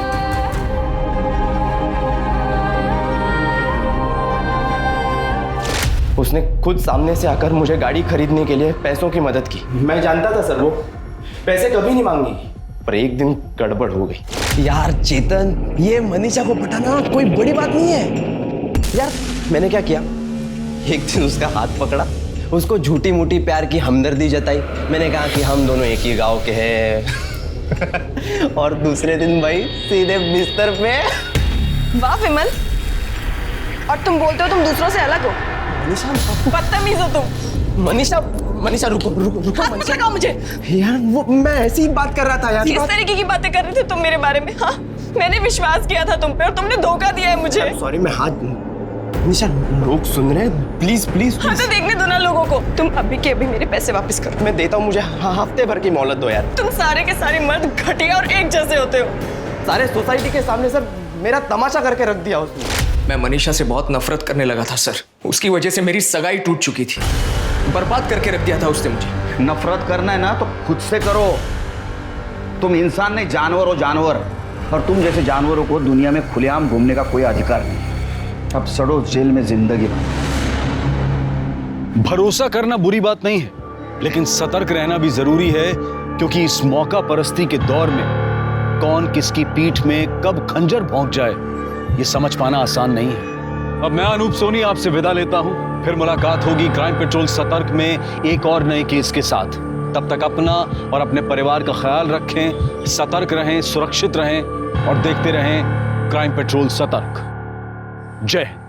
उसने खुद सामने से आकर मुझे गाड़ी खरीदने के लिए पैसों की मदद की। मैं जानता था सर वो पैसे कभी नहीं मांगेगी, पर एक दिन गड़बड़ हो गई। यार चेतन, ये मनीषा को पटाना कोई बड़ी बात नहीं है यार। मैंने क्या किया, एक दिन उसका हाथ पकड़ा, उसको झूठी मूठी प्यार की हमदर्दी जताई। मैंने कहा कि हम दोनों एक ही गांव के हैं और दूसरे दिन भाई सीधे बिस्तर पे। वाह विमल, और तुम बोलते हो तुम दूसरों से अलग हो? मनीषा बदतमीज हो तुम। मनीषा रुको मत लगाओ मुझे यार, वो मैं ऐसी ही बात कर रहा था यार। किस तरीके की बातें कर रहे थे तुम मेरे बारे में? हाँ, मैंने विश्वास किया था तुम पे और तुमने धोखा दिया है मुझे। सॉरी, मैं हाथ। मनीषा लोग सुन रहे हैं, प्लीज प्लीज। हाँ तो देखने दो ना लोगों को। तुम अभी के अभी मेरे पैसे वापस करो। मैं देता हूँ, मुझे हफ्ते भर की मोहलत दो यार। तुम सारे के सारे मर्द घटिया और एक जैसे होते हो। सारे सोसाइटी के सामने सर मेरा तमाशा करके रख दिया उसने। मैं मनीषा से बहुत नफरत करने लगा था सर। उसकी वजह से मेरी सगाई टूट चुकी थी, बर्बाद करके रख दिया था उसने मुझे। नफरत करना है ना तो खुद से करो। तुम इंसान नहीं, जानवर हो जानवर। और तुम जैसे जानवरों को दुनिया में खुलेआम घूमने का कोई अधिकार नहीं। अब सड़ो जेल में जिंदगी भर। भरोसा करना बुरी बात नहीं है, लेकिन सतर्क रहना भी जरूरी है, क्योंकि इस मौका परस्ती के दौर में कौन किसकी पीठ में कब खंजर भोंक जाए ये समझ पाना आसान नहीं है। अब मैं अनूप सोनी आपसे विदा लेता हूं, फिर मुलाकात होगी क्राइम पेट्रोल सतर्क में एक और नए केस के साथ। तब तक अपना और अपने परिवार का ख्याल रखें, सतर्क रहें, सुरक्षित रहें और देखते रहें क्राइम पेट्रोल सतर्क। जय हिंद।